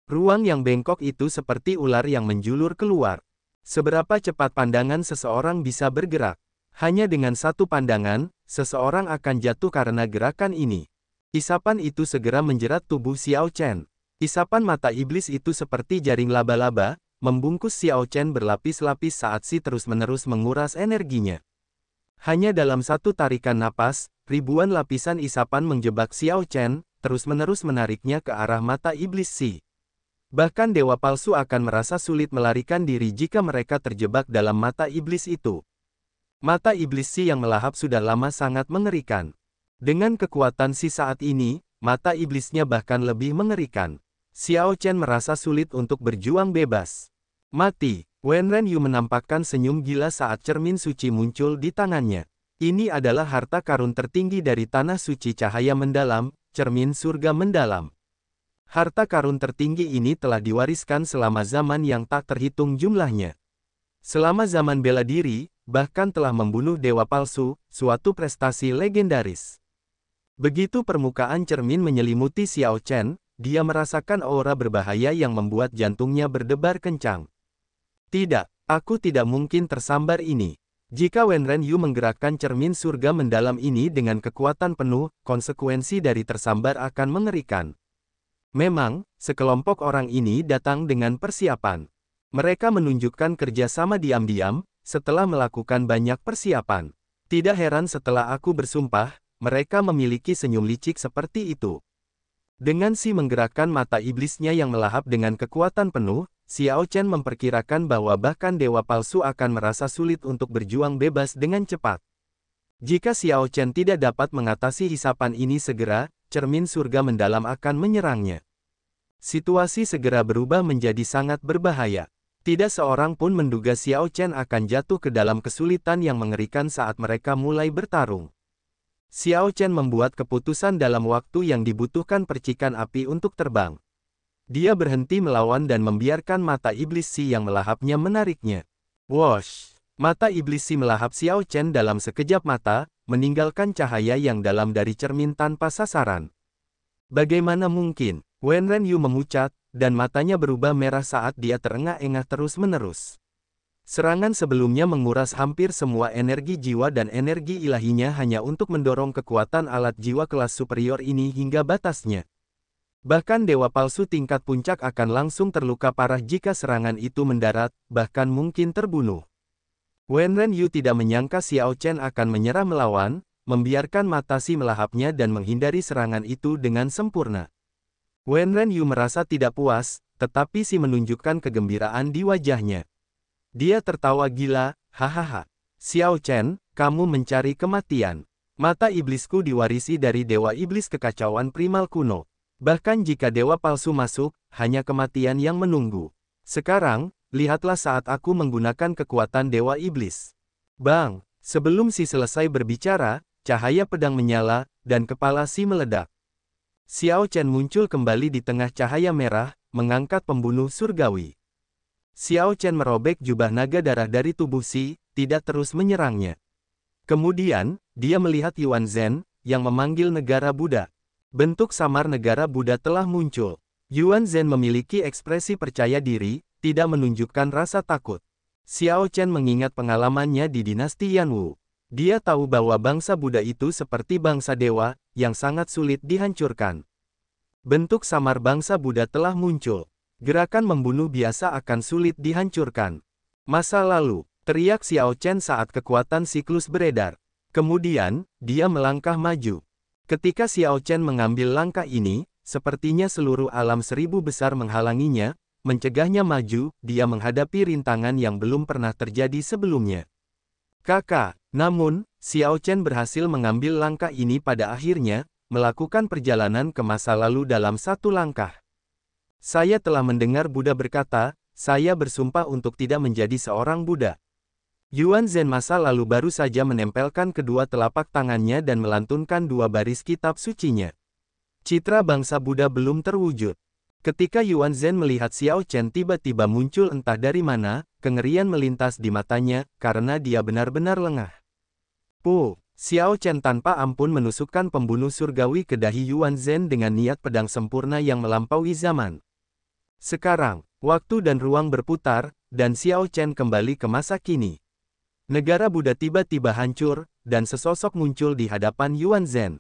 Ruang yang bengkok itu seperti ular yang menjulur keluar. Seberapa cepat pandangan seseorang bisa bergerak? Hanya dengan satu pandangan, seseorang akan jatuh karena gerakan ini. Isapan itu segera menjerat tubuh Xiao Chen. Isapan mata iblis itu seperti jaring laba-laba, membungkus Xiao Chen berlapis-lapis saat Xi terus-menerus menguras energinya. Hanya dalam satu tarikan napas, ribuan lapisan isapan menjebak Xiao Chen, terus-menerus menariknya ke arah mata iblis Xi. Bahkan dewa palsu akan merasa sulit melarikan diri jika mereka terjebak dalam mata iblis itu. Mata iblis Xi yang melahap sudah lama sangat mengerikan. Dengan kekuatan Xi saat ini, mata iblisnya bahkan lebih mengerikan. Xiao Chen merasa sulit untuk berjuang bebas. Mati. Wenren Yu menampakkan senyum gila saat cermin suci muncul di tangannya. Ini adalah harta karun tertinggi dari tanah suci cahaya mendalam, cermin surga mendalam. Harta karun tertinggi ini telah diwariskan selama zaman yang tak terhitung jumlahnya. Selama zaman bela diri, bahkan telah membunuh dewa palsu, suatu prestasi legendaris. Begitu permukaan cermin menyelimuti Xiao Chen, dia merasakan aura berbahaya yang membuat jantungnya berdebar kencang. Tidak, aku tidak mungkin tersambar ini. Jika Wenren Yu menggerakkan cermin surga mendalam ini dengan kekuatan penuh, konsekuensi dari tersambar akan mengerikan. Memang, sekelompok orang ini datang dengan persiapan. Mereka menunjukkan kerjasama diam-diam, setelah melakukan banyak persiapan. Tidak heran setelah aku bersumpah, mereka memiliki senyum licik seperti itu. Dengan Xi menggerakkan mata iblisnya yang melahap dengan kekuatan penuh, Xiao Chen memperkirakan bahwa bahkan dewa palsu akan merasa sulit untuk berjuang bebas dengan cepat. Jika Xiao Chen tidak dapat mengatasi hisapan ini segera, cermin surga mendalam akan menyerangnya. Situasi segera berubah menjadi sangat berbahaya. Tidak seorang pun menduga Xiao Chen akan jatuh ke dalam kesulitan yang mengerikan saat mereka mulai bertarung. Xiao Chen membuat keputusan dalam waktu yang dibutuhkan percikan api untuk terbang. Dia berhenti melawan dan membiarkan mata iblis Xi yang melahapnya menariknya. Wosh! Mata iblis Xi melahap Xiao Chen dalam sekejap mata, meninggalkan cahaya yang dalam dari cermin tanpa sasaran. Bagaimana mungkin? Wenren Yu memucat, dan matanya berubah merah saat dia terengah-engah terus-menerus. Serangan sebelumnya menguras hampir semua energi jiwa dan energi ilahinya hanya untuk mendorong kekuatan alat jiwa kelas superior ini hingga batasnya. Bahkan dewa palsu tingkat puncak akan langsung terluka parah jika serangan itu mendarat, bahkan mungkin terbunuh. Wenren Yu tidak menyangka Xiao Chen akan menyerah melawan, membiarkan mata Xi melahapnya dan menghindari serangan itu dengan sempurna. Wenren Yu merasa tidak puas, tetapi Xi menunjukkan kegembiraan di wajahnya. Dia tertawa gila, hahaha. Xiao Chen, kamu mencari kematian. Mata iblisku diwarisi dari dewa iblis kekacauan primal kuno. Bahkan jika dewa palsu masuk, hanya kematian yang menunggu. Sekarang, lihatlah saat aku menggunakan kekuatan dewa iblis. Bang! Sebelum Xi selesai berbicara, cahaya pedang menyala, dan kepala Xi meledak. Xiao Chen muncul kembali di tengah cahaya merah, mengangkat pembunuh surgawi. Xiao Chen merobek jubah naga darah dari tubuh Si, tidak terus menyerangnya. Kemudian, dia melihat Yuan Zhen, yang memanggil negara Buddha. Bentuk samar negara Buddha telah muncul. Yuan Zhen memiliki ekspresi percaya diri, tidak menunjukkan rasa takut. Xiao Chen mengingat pengalamannya di dinasti Yanwu. Dia tahu bahwa bangsa Buddha itu seperti bangsa dewa, yang sangat sulit dihancurkan. Bentuk samar bangsa Buddha telah muncul. Gerakan membunuh biasa akan sulit dihancurkan. Masa lalu, teriak Xiao Chen saat kekuatan siklus beredar. Kemudian, dia melangkah maju. Ketika Xiao Chen mengambil langkah ini, sepertinya seluruh alam seribu besar menghalanginya, mencegahnya maju, dia menghadapi rintangan yang belum pernah terjadi sebelumnya. Namun, Xiao Chen berhasil mengambil langkah ini pada akhirnya, melakukan perjalanan ke masa lalu dalam satu langkah. Saya telah mendengar Buddha berkata, saya bersumpah untuk tidak menjadi seorang Buddha. Yuan Zhen masa lalu baru saja menempelkan kedua telapak tangannya dan melantunkan dua baris kitab sucinya. Citra bangsa Buddha belum terwujud. Ketika Yuan Zhen melihat Xiao Chen tiba-tiba muncul entah dari mana, kengerian melintas di matanya, karena dia benar-benar lengah. Xiao Chen tanpa ampun menusukkan pembunuh surgawi ke dahi Yuan Zhen dengan niat pedang sempurna yang melampaui zaman. Sekarang, waktu dan ruang berputar, dan Xiao Chen kembali ke masa kini. Negara Buddha tiba-tiba hancur, dan sesosok muncul di hadapan Yuan Zhen.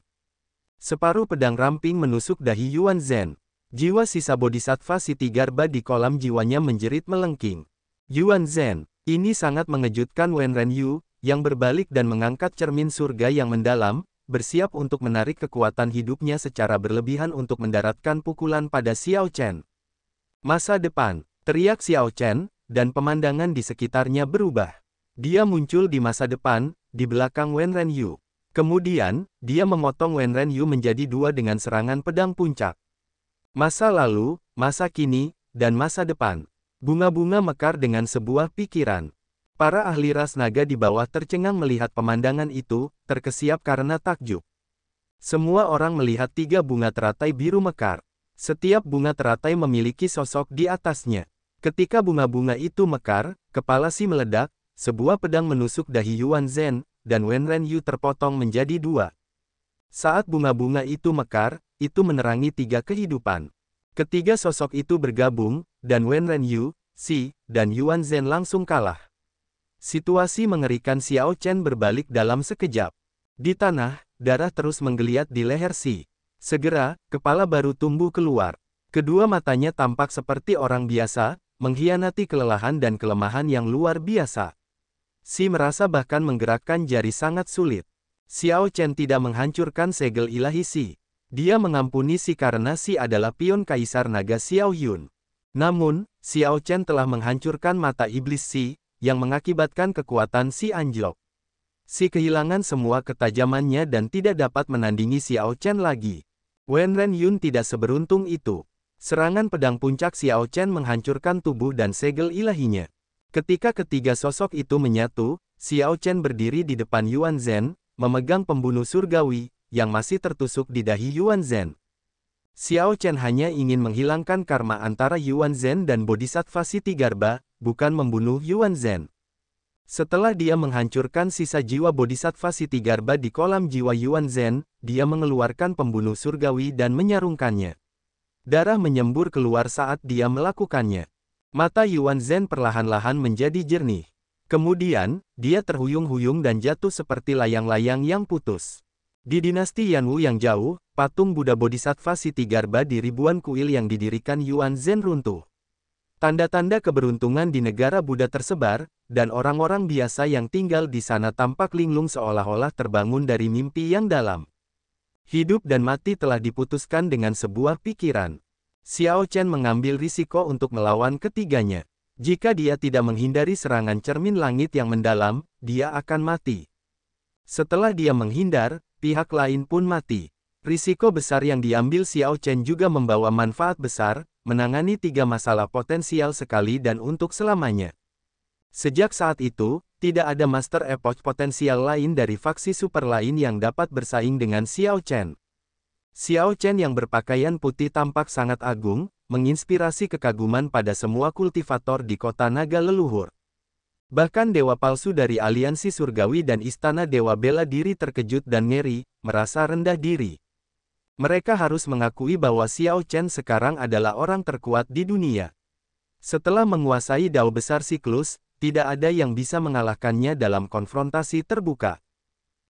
Separuh pedang ramping menusuk dahi Yuan Zhen. Jiwa sisa Bodhisattva Sitigarbha di kolam jiwanya menjerit melengking. Yuan Zhen, ini sangat mengejutkan. Wen Renyu, yang berbalik dan mengangkat cermin surga yang mendalam, bersiap untuk menarik kekuatan hidupnya secara berlebihan untuk mendaratkan pukulan pada Xiao Chen. Masa depan, teriak Xiao Chen, dan pemandangan di sekitarnya berubah. Dia muncul di masa depan, di belakang Wen Renyu. Kemudian, dia memotong Wen Renyu menjadi dua dengan serangan pedang puncak. Masa lalu, masa kini, dan masa depan. Bunga-bunga mekar dengan sebuah pikiran. Para ahli ras naga di bawah tercengang melihat pemandangan itu, terkesiap karena takjub. Semua orang melihat tiga bunga teratai biru mekar. Setiap bunga teratai memiliki sosok di atasnya. Ketika bunga-bunga itu mekar, kepala Si meledak, sebuah pedang menusuk dahi Yuan Zhen, dan Wen Renyu terpotong menjadi dua. Saat bunga-bunga itu mekar, itu menerangi tiga kehidupan. Ketiga sosok itu bergabung, dan Wen Renyu, Si, dan Yuan Zhen langsung kalah. Situasi mengerikan. Xiao Chen berbalik dalam sekejap. Di tanah, darah terus menggeliat di leher Si. Segera, kepala baru tumbuh keluar. Kedua matanya tampak seperti orang biasa, mengkhianati kelelahan dan kelemahan yang luar biasa. Si merasa bahkan menggerakkan jari sangat sulit. Xiao Chen tidak menghancurkan segel ilahi Si. Dia mengampuni Si karena Si adalah pion Kaisar Naga Xiao Yun. Namun, Xiao Chen telah menghancurkan mata iblis Si, yang mengakibatkan kekuatan Si anjlok. Si kehilangan semua ketajamannya dan tidak dapat menandingi Xiao Chen lagi. Wen Renyun tidak seberuntung itu. Serangan pedang puncak Xiao Chen menghancurkan tubuh dan segel ilahinya. Ketika ketiga sosok itu menyatu, Xiao Chen berdiri di depan Yuan Zhen, memegang pembunuh surgawi, yang masih tertusuk di dahi Yuan Zhen. Xiao Chen hanya ingin menghilangkan karma antara Yuan Zhen dan Bodhisattva Sitigarbha, bukan membunuh Yuan Zhen. Setelah dia menghancurkan sisa jiwa Bodhisattva Sitigarbha di kolam jiwa Yuan Zhen, dia mengeluarkan pembunuh surgawi dan menyarungkannya. Darah menyembur keluar saat dia melakukannya. Mata Yuan Zhen perlahan-lahan menjadi jernih. Kemudian, dia terhuyung-huyung dan jatuh seperti layang-layang yang putus. Di dinasti Yanwu yang jauh, patung Buddha Bodhisattva Sitigarbha di ribuan kuil yang didirikan Yuan Zhen runtuh. Tanda-tanda keberuntungan di negara Buddha tersebar, dan orang-orang biasa yang tinggal di sana tampak linglung seolah-olah terbangun dari mimpi yang dalam. Hidup dan mati telah diputuskan dengan sebuah pikiran. Xiao Chen mengambil risiko untuk melawan ketiganya. Jika dia tidak menghindari serangan cermin langit yang mendalam, dia akan mati. Setelah dia menghindar, pihak lain pun mati. Risiko besar yang diambil Xiao Chen juga membawa manfaat besar, menangani tiga masalah potensial sekali dan untuk selamanya. Sejak saat itu, tidak ada Master Epoch potensial lain dari faksi super lain yang dapat bersaing dengan Xiao Chen. Xiao Chen yang berpakaian putih tampak sangat agung, menginspirasi kekaguman pada semua kultivator di kota naga leluhur. Bahkan dewa palsu dari aliansi surgawi dan istana dewa bela diri terkejut dan ngeri, merasa rendah diri. Mereka harus mengakui bahwa Xiao Chen sekarang adalah orang terkuat di dunia. Setelah menguasai Dao Besar Siklus, tidak ada yang bisa mengalahkannya dalam konfrontasi terbuka.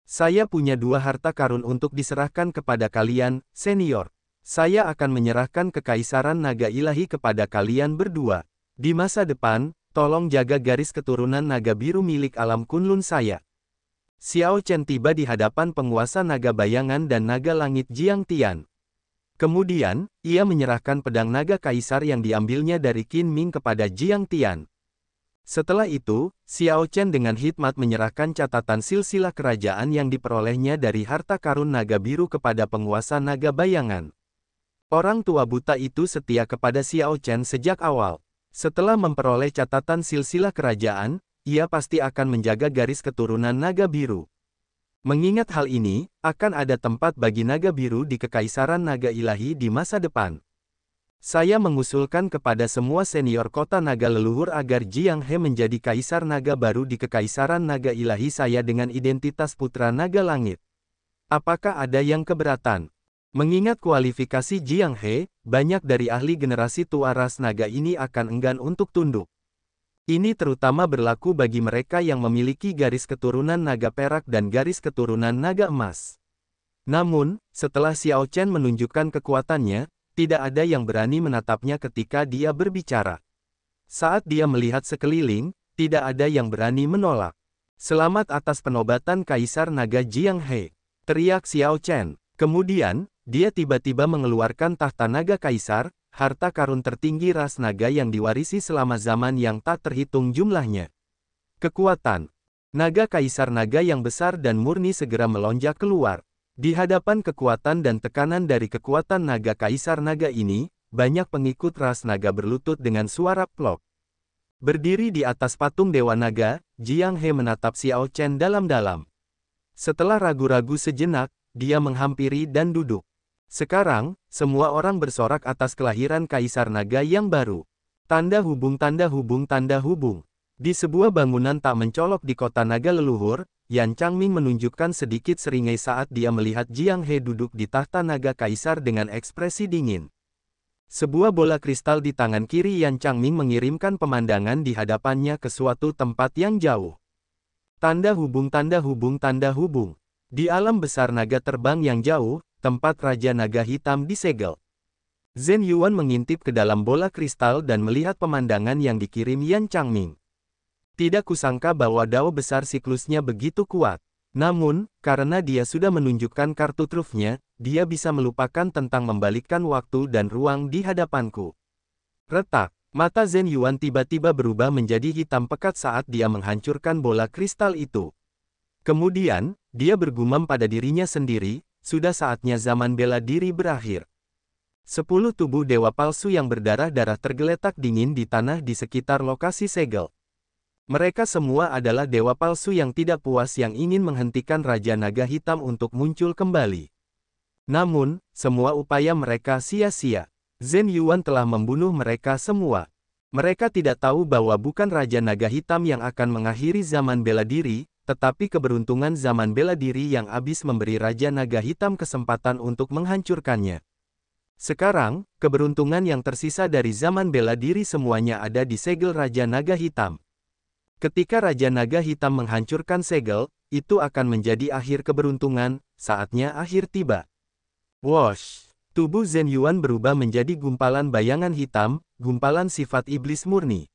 Saya punya 2 harta karun untuk diserahkan kepada kalian, senior. Saya akan menyerahkan kekaisaran naga ilahi kepada kalian berdua. Di masa depan, tolong jaga garis keturunan naga biru milik alam Kunlun saya. Xiao Chen tiba di hadapan penguasa naga bayangan dan naga langit Jiang Tian. Kemudian, ia menyerahkan pedang naga kaisar yang diambilnya dari Qin Ming kepada Jiang Tian. Setelah itu, Xiao Chen dengan hikmat menyerahkan catatan silsilah kerajaan yang diperolehnya dari harta karun naga biru kepada penguasa naga bayangan. Orang tua buta itu setia kepada Xiao Chen sejak awal. Setelah memperoleh catatan silsilah kerajaan, ia pasti akan menjaga garis keturunan naga biru. Mengingat hal ini, akan ada tempat bagi naga biru di kekaisaran naga ilahi di masa depan. Saya mengusulkan kepada semua senior kota naga leluhur agar Jiang He menjadi kaisar naga baru di kekaisaran naga ilahi saya dengan identitas putra naga langit. Apakah ada yang keberatan? Mengingat kualifikasi Jiang He, banyak dari ahli generasi tua ras naga ini akan enggan untuk tunduk. Ini terutama berlaku bagi mereka yang memiliki garis keturunan naga perak dan garis keturunan naga emas. Namun, setelah Xiao Chen menunjukkan kekuatannya, tidak ada yang berani menatapnya ketika dia berbicara. Saat dia melihat sekeliling, tidak ada yang berani menolak. "Selamat atas penobatan Kaisar Naga Jiang He," teriak Xiao Chen. Kemudian, dia tiba-tiba mengeluarkan tahta naga kaisar, harta karun tertinggi ras naga yang diwarisi selama zaman yang tak terhitung jumlahnya. Kekuatan naga kaisar naga yang besar dan murni segera melonjak keluar. Di hadapan kekuatan dan tekanan dari kekuatan naga kaisar naga ini, banyak pengikut ras naga berlutut dengan suara plok. Berdiri di atas patung dewa naga, Jiang He menatap Xiao Chen dalam-dalam. Setelah ragu-ragu sejenak, dia menghampiri dan duduk. Sekarang, semua orang bersorak atas kelahiran kaisar naga yang baru. Tanda hubung tanda hubung tanda hubung. Di sebuah bangunan tak mencolok di kota naga leluhur, Yan Changming menunjukkan sedikit seringai saat dia melihat Jiang He duduk di tahta naga kaisar dengan ekspresi dingin. Sebuah bola kristal di tangan kiri Yan Changming mengirimkan pemandangan di hadapannya ke suatu tempat yang jauh. Tanda hubung tanda hubung tanda hubung. Di alam besar naga terbang yang jauh, tempat Raja Naga Hitam disegel. Zhen Yuan mengintip ke dalam bola kristal dan melihat pemandangan yang dikirim Yan Changming. Tidak kusangka bahwa dao besar siklusnya begitu kuat. Namun, karena dia sudah menunjukkan kartu trufnya, dia bisa melupakan tentang membalikkan waktu dan ruang di hadapanku. Retak, mata Zhen Yuan tiba-tiba berubah menjadi hitam pekat saat dia menghancurkan bola kristal itu. Kemudian, dia bergumam pada dirinya sendiri, sudah saatnya zaman bela diri berakhir. 10 tubuh dewa palsu yang berdarah-darah tergeletak dingin di tanah di sekitar lokasi segel. Mereka semua adalah dewa palsu yang tidak puas yang ingin menghentikan Raja Naga Hitam untuk muncul kembali. Namun, semua upaya mereka sia-sia. Zhen Yuan telah membunuh mereka semua. Mereka tidak tahu bahwa bukan Raja Naga Hitam yang akan mengakhiri zaman bela diri, tetapi keberuntungan zaman bela diri yang habis memberi Raja Naga Hitam kesempatan untuk menghancurkannya. Sekarang, keberuntungan yang tersisa dari zaman bela diri semuanya ada di segel Raja Naga Hitam. Ketika Raja Naga Hitam menghancurkan segel, itu akan menjadi akhir keberuntungan, saatnya akhir tiba. Wosh! Tubuh Zhen Yuan berubah menjadi gumpalan bayangan hitam, gumpalan sifat iblis murni.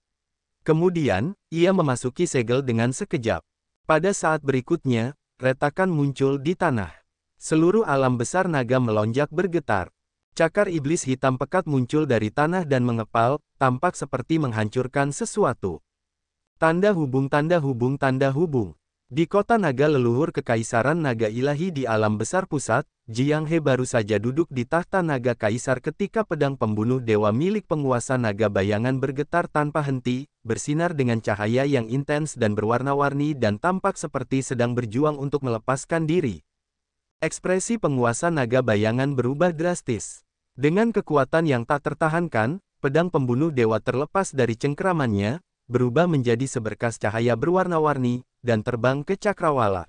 Kemudian, ia memasuki segel dengan sekejap. Pada saat berikutnya, retakan muncul di tanah. Seluruh alam besar naga melonjak bergetar. Cakar iblis hitam pekat muncul dari tanah dan mengepal, tampak seperti menghancurkan sesuatu. Tanda hubung tanda hubung tanda hubung. Di kota naga leluhur kekaisaran naga ilahi di alam besar pusat, Jiang He baru saja duduk di tahta naga kaisar ketika pedang pembunuh dewa milik penguasa naga bayangan bergetar tanpa henti, bersinar dengan cahaya yang intens dan berwarna-warni dan tampak seperti sedang berjuang untuk melepaskan diri. Ekspresi penguasa naga bayangan berubah drastis. Dengan kekuatan yang tak tertahankan, pedang pembunuh dewa terlepas dari cengkeramannya, berubah menjadi seberkas cahaya berwarna-warni, dan terbang ke cakrawala.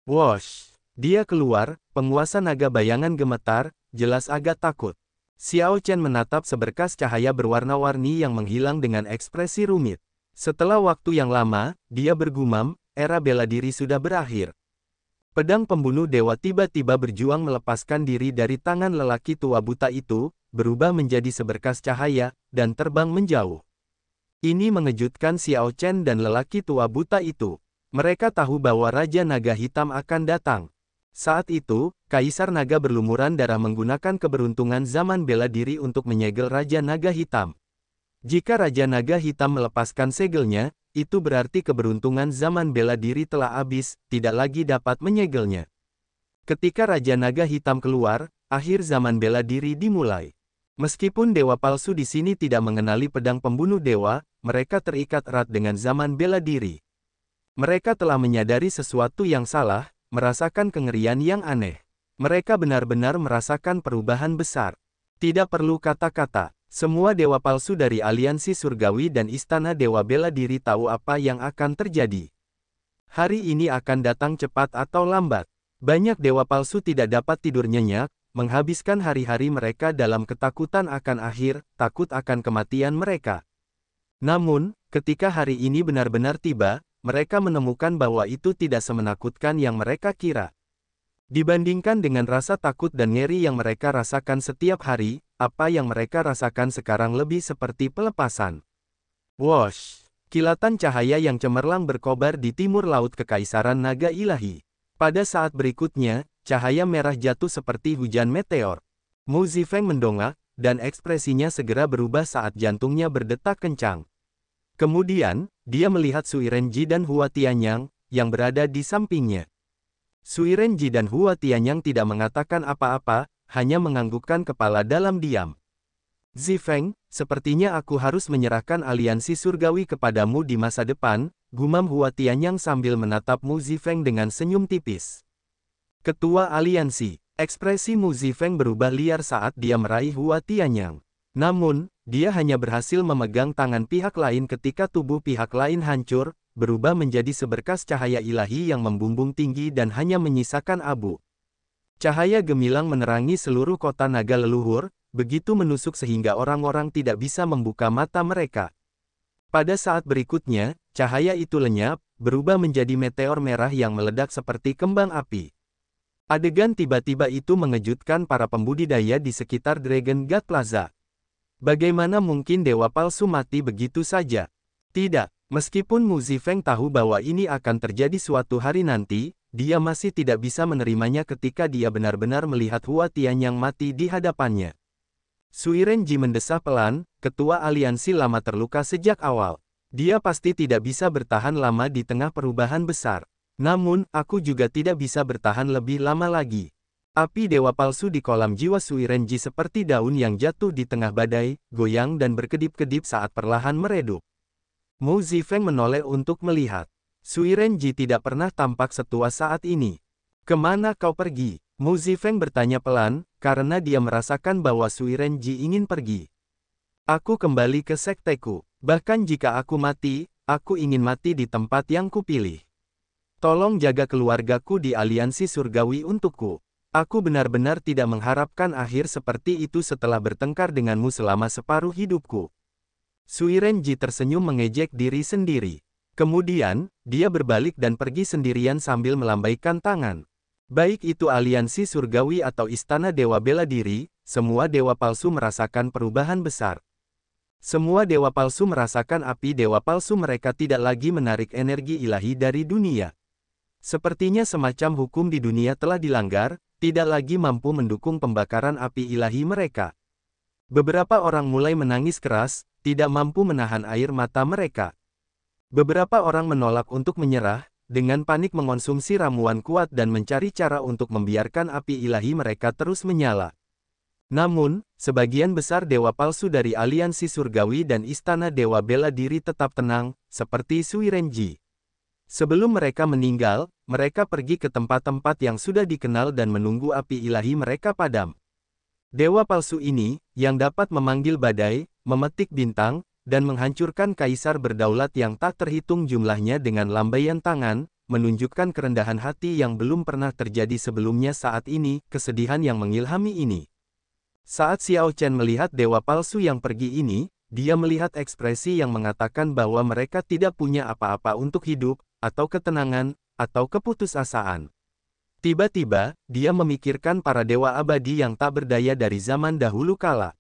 Wosh! Dia keluar, penguasa naga bayangan gemetar, jelas agak takut. Xiao Chen menatap seberkas cahaya berwarna-warni yang menghilang dengan ekspresi rumit. Setelah waktu yang lama, dia bergumam, era bela diri sudah berakhir. Pedang pembunuh dewa tiba-tiba berjuang melepaskan diri dari tangan lelaki tua buta itu, berubah menjadi seberkas cahaya, dan terbang menjauh. Ini mengejutkan Xiao Chen dan lelaki tua buta itu. Mereka tahu bahwa Raja Naga Hitam akan datang. Saat itu, Kaisar Naga berlumuran darah menggunakan keberuntungan zaman bela diri untuk menyegel Raja Naga Hitam. Jika Raja Naga Hitam melepaskan segelnya, itu berarti keberuntungan zaman bela diri telah habis, tidak lagi dapat menyegelnya. Ketika Raja Naga Hitam keluar, akhir zaman bela diri dimulai. Meskipun dewa palsu di sini tidak mengenali pedang pembunuh dewa, mereka terikat erat dengan zaman bela diri. Mereka telah menyadari sesuatu yang salah, merasakan kengerian yang aneh. Mereka benar-benar merasakan perubahan besar. Tidak perlu kata-kata. Semua dewa palsu dari aliansi surgawi dan istana dewa bela diri tahu apa yang akan terjadi. Hari ini akan datang cepat atau lambat. Banyak dewa palsu tidak dapat tidur nyenyak, menghabiskan hari-hari mereka dalam ketakutan akan akhir, takut akan kematian mereka. Namun, ketika hari ini benar-benar tiba, mereka menemukan bahwa itu tidak semenakutkan yang mereka kira. Dibandingkan dengan rasa takut dan ngeri yang mereka rasakan setiap hari, apa yang mereka rasakan sekarang lebih seperti pelepasan. Wosh! Kilatan cahaya yang cemerlang berkobar di timur laut Kekaisaran Naga Ilahi. Pada saat berikutnya, cahaya merah jatuh seperti hujan meteor. Mu Zifeng mendongak, dan ekspresinya segera berubah saat jantungnya berdetak kencang. Kemudian, dia melihat Sui Renji dan Hua Tianyang, yang berada di sampingnya. Sui Renji dan Hua Tianyang tidak mengatakan apa-apa, hanya menganggukkan kepala dalam diam. Zifeng, sepertinya aku harus menyerahkan aliansi surgawi kepadamu di masa depan, gumam Hua Tianyang sambil menatap Mu Zifeng dengan senyum tipis. Ketua aliansi, ekspresi Mu Zifeng berubah liar saat dia meraih Hua Tianyang. Namun, dia hanya berhasil memegang tangan pihak lain ketika tubuh pihak lain hancur, berubah menjadi seberkas cahaya ilahi yang membumbung tinggi dan hanya menyisakan abu. Cahaya gemilang menerangi seluruh kota naga leluhur, begitu menusuk sehingga orang-orang tidak bisa membuka mata mereka. Pada saat berikutnya, cahaya itu lenyap, berubah menjadi meteor merah yang meledak seperti kembang api. Adegan tiba-tiba itu mengejutkan para pembudidaya di sekitar Dragon God Plaza. Bagaimana mungkin dewa palsu mati begitu saja? Tidak, meskipun Mu Zifeng tahu bahwa ini akan terjadi suatu hari nanti, dia masih tidak bisa menerimanya ketika dia benar-benar melihat Hua Tianyang mati di hadapannya. Sui Renji mendesah pelan, ketua aliansi lama terluka sejak awal. Dia pasti tidak bisa bertahan lama di tengah perubahan besar. Namun, aku juga tidak bisa bertahan lebih lama lagi. Api dewa palsu di kolam jiwa Sui Renji seperti daun yang jatuh di tengah badai, goyang dan berkedip-kedip saat perlahan meredup. Mu Zifeng menoleh untuk melihat. Sui Renji tidak pernah tampak setua saat ini. Kemana kau pergi? Mu Zifeng bertanya pelan, karena dia merasakan bahwa Sui Renji ingin pergi. Aku kembali ke sekteku. Bahkan jika aku mati, aku ingin mati di tempat yang kupilih. Tolong jaga keluargaku di aliansi surgawi untukku. Aku benar-benar tidak mengharapkan akhir seperti itu setelah bertengkar denganmu selama separuh hidupku. Sui Renji tersenyum mengejek diri sendiri. Kemudian, dia berbalik dan pergi sendirian sambil melambaikan tangan. Baik itu aliansi surgawi atau istana dewa bela diri, semua dewa palsu merasakan perubahan besar. Semua dewa palsu merasakan api dewa palsu mereka tidak lagi menarik energi ilahi dari dunia. Sepertinya semacam hukum di dunia telah dilanggar, tidak lagi mampu mendukung pembakaran api ilahi mereka. Beberapa orang mulai menangis keras, tidak mampu menahan air mata mereka. Beberapa orang menolak untuk menyerah, dengan panik mengonsumsi ramuan kuat dan mencari cara untuk membiarkan api ilahi mereka terus menyala. Namun, sebagian besar dewa palsu dari aliansi surgawi dan istana dewa bela diri tetap tenang, seperti Sui Renji. Sebelum mereka meninggal, mereka pergi ke tempat-tempat yang sudah dikenal dan menunggu api ilahi mereka padam. Dewa palsu ini, yang dapat memanggil badai, memetik bintang, dan menghancurkan kaisar berdaulat yang tak terhitung jumlahnya dengan lambaian tangan, menunjukkan kerendahan hati yang belum pernah terjadi sebelumnya saat ini, kesedihan yang mengilhami ini. Saat Xiao Chen melihat dewa palsu yang pergi ini, dia melihat ekspresi yang mengatakan bahwa mereka tidak punya apa-apa untuk hidup, atau ketenangan, atau keputusasaan. Tiba-tiba, dia memikirkan para dewa abadi yang tak berdaya dari zaman dahulu kala.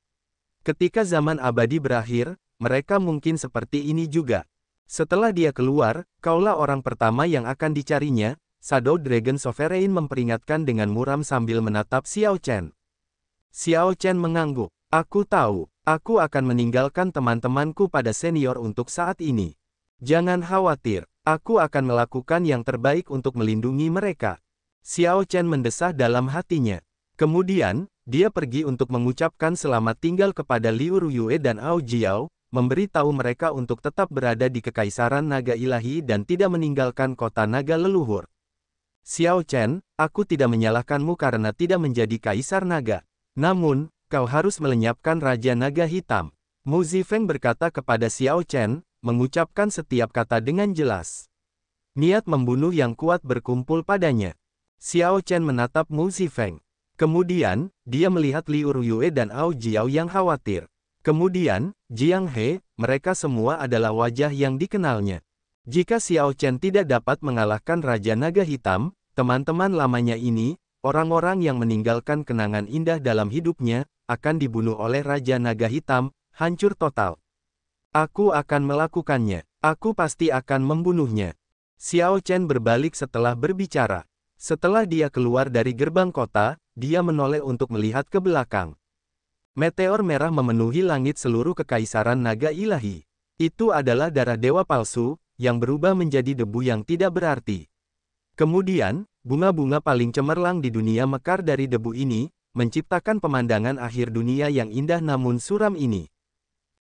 Ketika zaman abadi berakhir, mereka mungkin seperti ini juga. Setelah dia keluar, kaulah orang pertama yang akan dicarinya, Shadow Dragon Sovereign memperingatkan dengan muram sambil menatap Xiao Chen. Xiao Chen mengangguk. Aku tahu, aku akan meninggalkan teman-temanku pada senior untuk saat ini. Jangan khawatir, aku akan melakukan yang terbaik untuk melindungi mereka. Xiao Chen mendesah dalam hatinya. Kemudian, dia pergi untuk mengucapkan selamat tinggal kepada Liu Ruyue dan Ao Jiao, memberi tahu mereka untuk tetap berada di Kekaisaran Naga Ilahi dan tidak meninggalkan kota naga leluhur. Xiao Chen, aku tidak menyalahkanmu karena tidak menjadi Kaisar Naga. Namun, kau harus melenyapkan Raja Naga Hitam. Mu Zifeng berkata kepada Xiao Chen, mengucapkan setiap kata dengan jelas. Niat membunuh yang kuat berkumpul padanya. Xiao Chen menatap Mu Zifeng. Kemudian, dia melihat Liu Ruyue dan Ao Jiao yang khawatir. Kemudian, Jiang He, mereka semua adalah wajah yang dikenalnya. Jika Xiao Chen tidak dapat mengalahkan Raja Naga Hitam, teman-teman lamanya ini, orang-orang yang meninggalkan kenangan indah dalam hidupnya, akan dibunuh oleh Raja Naga Hitam, hancur total. Aku akan melakukannya. Aku pasti akan membunuhnya. Xiao Chen berbalik setelah berbicara. Setelah dia keluar dari gerbang kota, dia menoleh untuk melihat ke belakang. Meteor merah memenuhi langit seluruh Kekaisaran Naga Ilahi. Itu adalah darah dewa palsu, yang berubah menjadi debu yang tidak berarti. Kemudian, bunga-bunga paling cemerlang di dunia mekar dari debu ini, menciptakan pemandangan akhir dunia yang indah namun suram ini.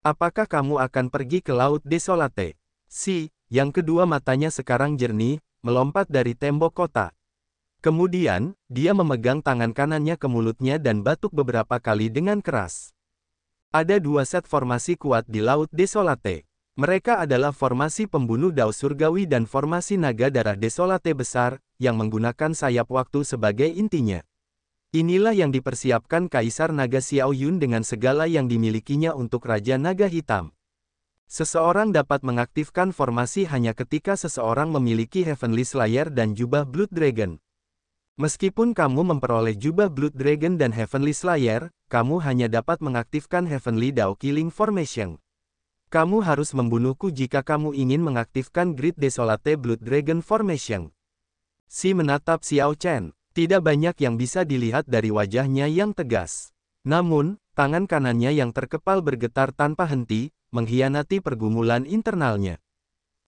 Apakah kamu akan pergi ke Laut Desolate? Si, yang kedua matanya sekarang jernih, melompat dari tembok kota. Kemudian, dia memegang tangan kanannya ke mulutnya dan batuk beberapa kali dengan keras. Ada dua set formasi kuat di Laut Desolate. Mereka adalah formasi pembunuh Dao Surgawi dan formasi naga darah Desolate besar, yang menggunakan sayap waktu sebagai intinya. Inilah yang dipersiapkan Kaisar Naga Xiao Yun dengan segala yang dimilikinya untuk Raja Naga Hitam. Seseorang dapat mengaktifkan formasi hanya ketika seseorang memiliki Heavenly Slayer dan jubah Blood Dragon. Meskipun kamu memperoleh jubah Blood Dragon dan Heavenly Slayer, kamu hanya dapat mengaktifkan Heavenly Dao Killing Formation. Kamu harus membunuhku jika kamu ingin mengaktifkan Great Desolate Blood Dragon Formation. Si menatap Xiao Chen. Tidak banyak yang bisa dilihat dari wajahnya yang tegas. Namun, tangan kanannya yang terkepal bergetar tanpa henti, mengkhianati pergumulan internalnya.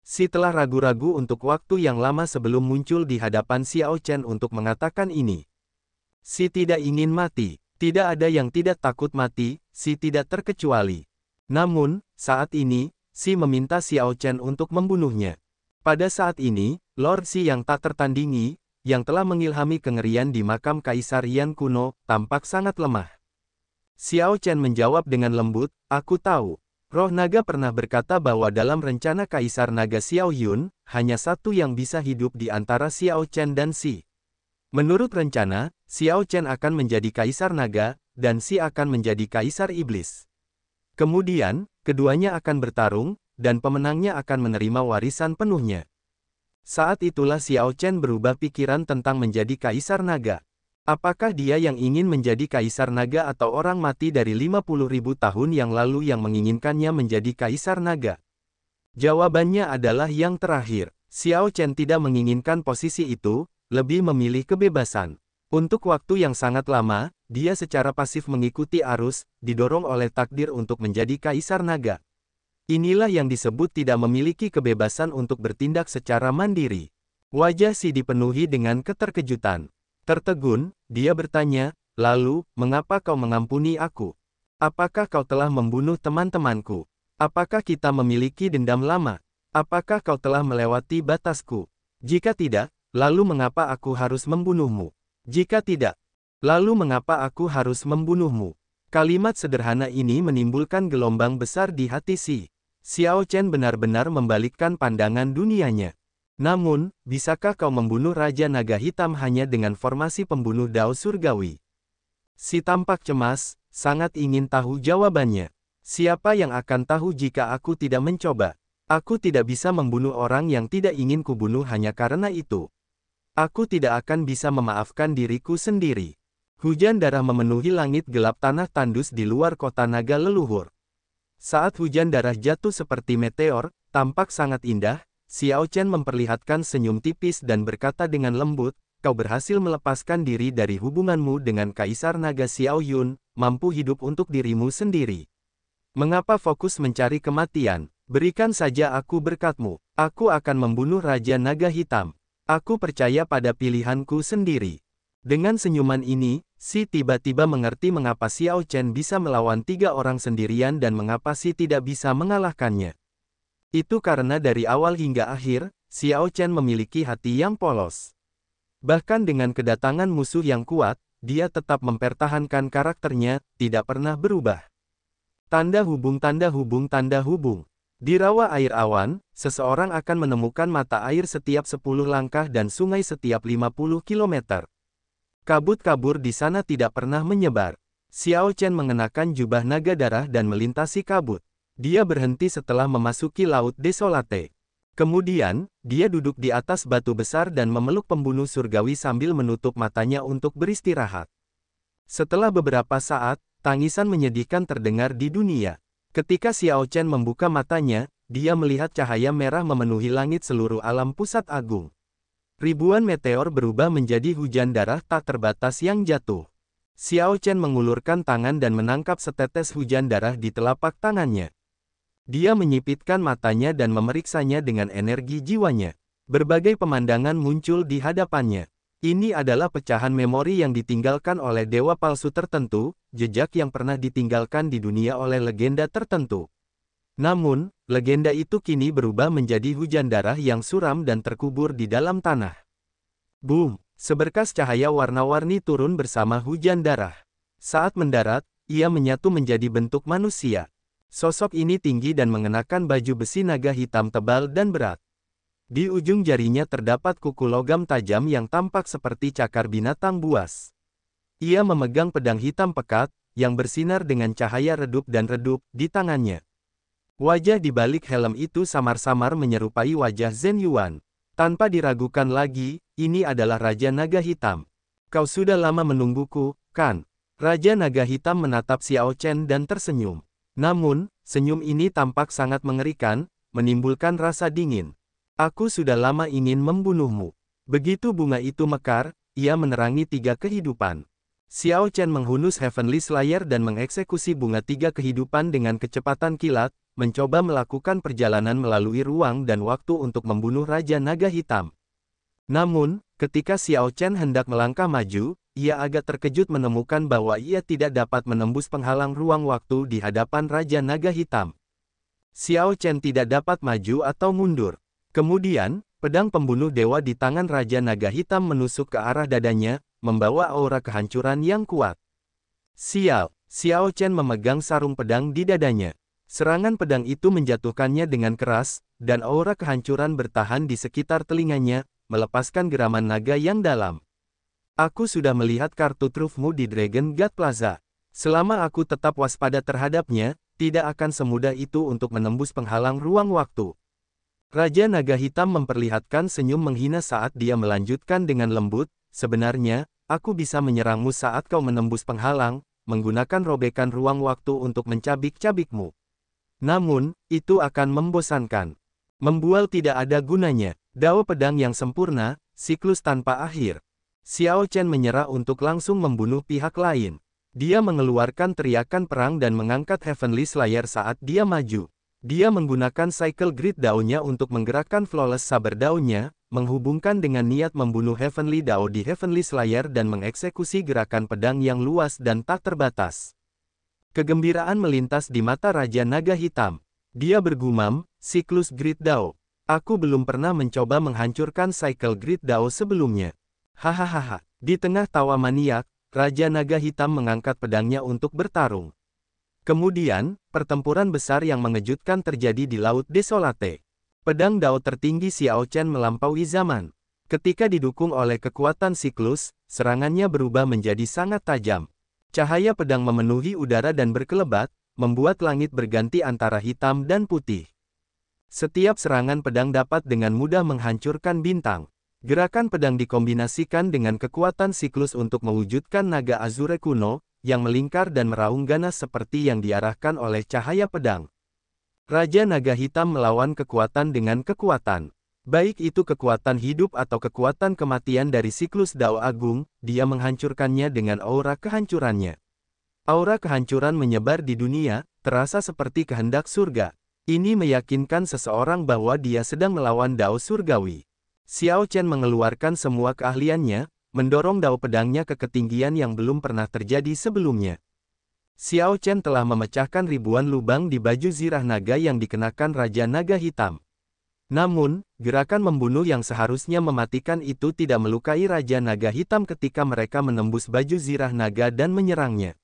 Si telah ragu-ragu untuk waktu yang lama sebelum muncul di hadapan Xiao Chen untuk mengatakan ini. Si tidak ingin mati. Tidak ada yang tidak takut mati, si tidak terkecuali. Namun, saat ini, si meminta Xiao Chen untuk membunuhnya. Pada saat ini, Lord Si yang tak tertandingi, yang telah mengilhami kengerian di makam Kaisar Yan kuno, tampak sangat lemah. Xiao Chen menjawab dengan lembut, aku tahu. Roh naga pernah berkata bahwa dalam rencana Kaisar Naga Xiao Yun, hanya satu yang bisa hidup di antara Xiao Chen dan Si. Menurut rencana, Xiao Chen akan menjadi Kaisar Naga, dan Si akan menjadi Kaisar Iblis. Kemudian, keduanya akan bertarung, dan pemenangnya akan menerima warisan penuhnya. Saat itulah Xiao Chen berubah pikiran tentang menjadi Kaisar Naga. Apakah dia yang ingin menjadi Kaisar Naga atau orang mati dari 50.000 tahun yang lalu yang menginginkannya menjadi Kaisar Naga? Jawabannya adalah yang terakhir. Xiao Chen tidak menginginkan posisi itu, lebih memilih kebebasan. Untuk waktu yang sangat lama, dia secara pasif mengikuti arus, didorong oleh takdir untuk menjadi Kaisar Naga. Inilah yang disebut tidak memiliki kebebasan untuk bertindak secara mandiri. Wajah Si dipenuhi dengan keterkejutan. Tertegun, dia bertanya, lalu, mengapa kau mengampuni aku? Apakah kau telah membunuh teman-temanku? Apakah kita memiliki dendam lama? Apakah kau telah melewati batasku? Jika tidak, lalu mengapa aku harus membunuhmu? Jika tidak, Lalu mengapa aku harus membunuhmu? Kalimat sederhana ini menimbulkan gelombang besar di hati Xiao Chen benar-benar membalikkan pandangan dunianya. Namun, bisakah kau membunuh Raja Naga Hitam hanya dengan formasi pembunuh Dao Surgawi? Tampak cemas, sangat ingin tahu jawabannya. Siapa yang akan tahu jika aku tidak mencoba? Aku tidak bisa membunuh orang yang tidak ingin kubunuh hanya karena itu. Aku tidak akan bisa memaafkan diriku sendiri. Hujan darah memenuhi langit gelap tanah tandus di luar kota naga leluhur. Saat hujan darah jatuh seperti meteor, tampak sangat indah, Xiao Chen memperlihatkan senyum tipis dan berkata dengan lembut, kau berhasil melepaskan diri dari hubunganmu dengan Kaisar Naga Xiao Yun, mampu hidup untuk dirimu sendiri. Mengapa fokus mencari kematian? Berikan saja aku berkatmu. Aku akan membunuh Raja Naga Hitam. Aku percaya pada pilihanku sendiri. Dengan senyuman ini, tiba-tiba mengerti mengapa Xiao Chen bisa melawan 3 orang sendirian dan mengapa tidak bisa mengalahkannya. Itu karena dari awal hingga akhir, Xiao Chen memiliki hati yang polos. Bahkan dengan kedatangan musuh yang kuat, dia tetap mempertahankan karakternya, tidak pernah berubah. Tanda hubung tanda hubung tanda hubung. Di rawa air awan, seseorang akan menemukan mata air setiap 10 langkah dan sungai setiap 50 kilometer. Kabut kabur di sana tidak pernah menyebar. Xiao Chen mengenakan jubah naga darah dan melintasi kabut. Dia berhenti setelah memasuki Laut Desolate. Kemudian, dia duduk di atas batu besar dan memeluk pembunuh surgawi sambil menutup matanya untuk beristirahat. Setelah beberapa saat, tangisan menyedihkan terdengar di dunia. Ketika Xiao Chen membuka matanya, dia melihat cahaya merah memenuhi langit seluruh alam pusat agung. Ribuan meteor berubah menjadi hujan darah tak terbatas yang jatuh. Xiao Chen mengulurkan tangan dan menangkap setetes hujan darah di telapak tangannya. Dia menyipitkan matanya dan memeriksanya dengan energi jiwanya. Berbagai pemandangan muncul di hadapannya. Ini adalah pecahan memori yang ditinggalkan oleh dewa palsu tertentu, jejak yang pernah ditinggalkan di dunia oleh legenda tertentu. Namun, legenda itu kini berubah menjadi hujan darah yang suram dan terkubur di dalam tanah. Boom! Seberkas cahaya warna-warni turun bersama hujan darah. Saat mendarat, ia menyatu menjadi bentuk manusia. Sosok ini tinggi dan mengenakan baju besi naga hitam tebal dan berat. Di ujung jarinya terdapat kuku logam tajam yang tampak seperti cakar binatang buas. Ia memegang pedang hitam pekat, yang bersinar dengan cahaya redup dan redup, di tangannya. Wajah di balik helm itu samar-samar menyerupai wajah Zhen Yuan. Tanpa diragukan lagi, ini adalah Raja Naga Hitam. Kau sudah lama menungguku, kan? Raja Naga Hitam menatap Xiao Chen dan tersenyum. Namun, senyum ini tampak sangat mengerikan, menimbulkan rasa dingin. Aku sudah lama ingin membunuhmu. Begitu bunga itu mekar, ia menerangi 3 kehidupan. Xiao Chen menghunus Heavenly Slayer dan mengeksekusi bunga 3 kehidupan dengan kecepatan kilat, mencoba melakukan perjalanan melalui ruang dan waktu untuk membunuh Raja Naga Hitam. Namun, ketika Xiao Chen hendak melangkah maju, ia agak terkejut menemukan bahwa ia tidak dapat menembus penghalang ruang waktu di hadapan Raja Naga Hitam. Xiao Chen tidak dapat maju atau mundur. Kemudian, pedang pembunuh dewa di tangan Raja Naga Hitam menusuk ke arah dadanya, membawa aura kehancuran yang kuat. Sial! Xiao Chen memegang sarung pedang di dadanya. Serangan pedang itu menjatuhkannya dengan keras, dan aura kehancuran bertahan di sekitar telinganya, melepaskan geraman naga yang dalam. Aku sudah melihat kartu trufmu di Dragon God Plaza. Selama aku tetap waspada terhadapnya, tidak akan semudah itu untuk menembus penghalang ruang waktu. Raja Naga Hitam memperlihatkan senyum menghina saat dia melanjutkan dengan lembut, sebenarnya, aku bisa menyerangmu saat kau menembus penghalang, menggunakan robekan ruang waktu untuk mencabik-cabikmu. Namun, itu akan membosankan. Membual tidak ada gunanya. Dao pedang yang sempurna, siklus tanpa akhir. Xiao Chen menyerah untuk langsung membunuh pihak lain. Dia mengeluarkan teriakan perang dan mengangkat Heavenly Slayer saat dia maju. Dia menggunakan Cycle Grid Dao-nya untuk menggerakkan Flawless Saber Dao-nya, menghubungkan dengan niat membunuh Heavenly Dao di Heavenly Slayer dan mengeksekusi gerakan pedang yang luas dan tak terbatas. Kegembiraan melintas di mata Raja Naga Hitam. Dia bergumam, siklus Grid Dao. Aku belum pernah mencoba menghancurkan Cycle Grid Dao sebelumnya. Hahaha. Di tengah tawa maniak, Raja Naga Hitam mengangkat pedangnya untuk bertarung. Kemudian, pertempuran besar yang mengejutkan terjadi di Laut Desolate. Pedang Dao tertinggi Xiao Chen melampaui zaman. Ketika didukung oleh kekuatan siklus, serangannya berubah menjadi sangat tajam. Cahaya pedang memenuhi udara dan berkelebat, membuat langit berganti antara hitam dan putih. Setiap serangan pedang dapat dengan mudah menghancurkan bintang. Gerakan pedang dikombinasikan dengan kekuatan siklus untuk mewujudkan naga azure kuno, yang melingkar dan meraung ganas seperti yang diarahkan oleh cahaya pedang. Raja Naga Hitam melawan kekuatan dengan kekuatan. Baik itu kekuatan hidup atau kekuatan kematian dari siklus Dao Agung, dia menghancurkannya dengan aura kehancurannya. Aura kehancuran menyebar di dunia, terasa seperti kehendak surga. Ini meyakinkan seseorang bahwa dia sedang melawan Dao Surgawi. Xiao Chen mengeluarkan semua keahliannya, mendorong dao pedangnya ke ketinggian yang belum pernah terjadi sebelumnya. Xiao Chen telah memecahkan ribuan lubang di baju zirah naga yang dikenakan Raja Naga Hitam. Namun, gerakan membunuh yang seharusnya mematikan itu tidak melukai Raja Naga Hitam ketika mereka menembus baju zirah naga dan menyerangnya.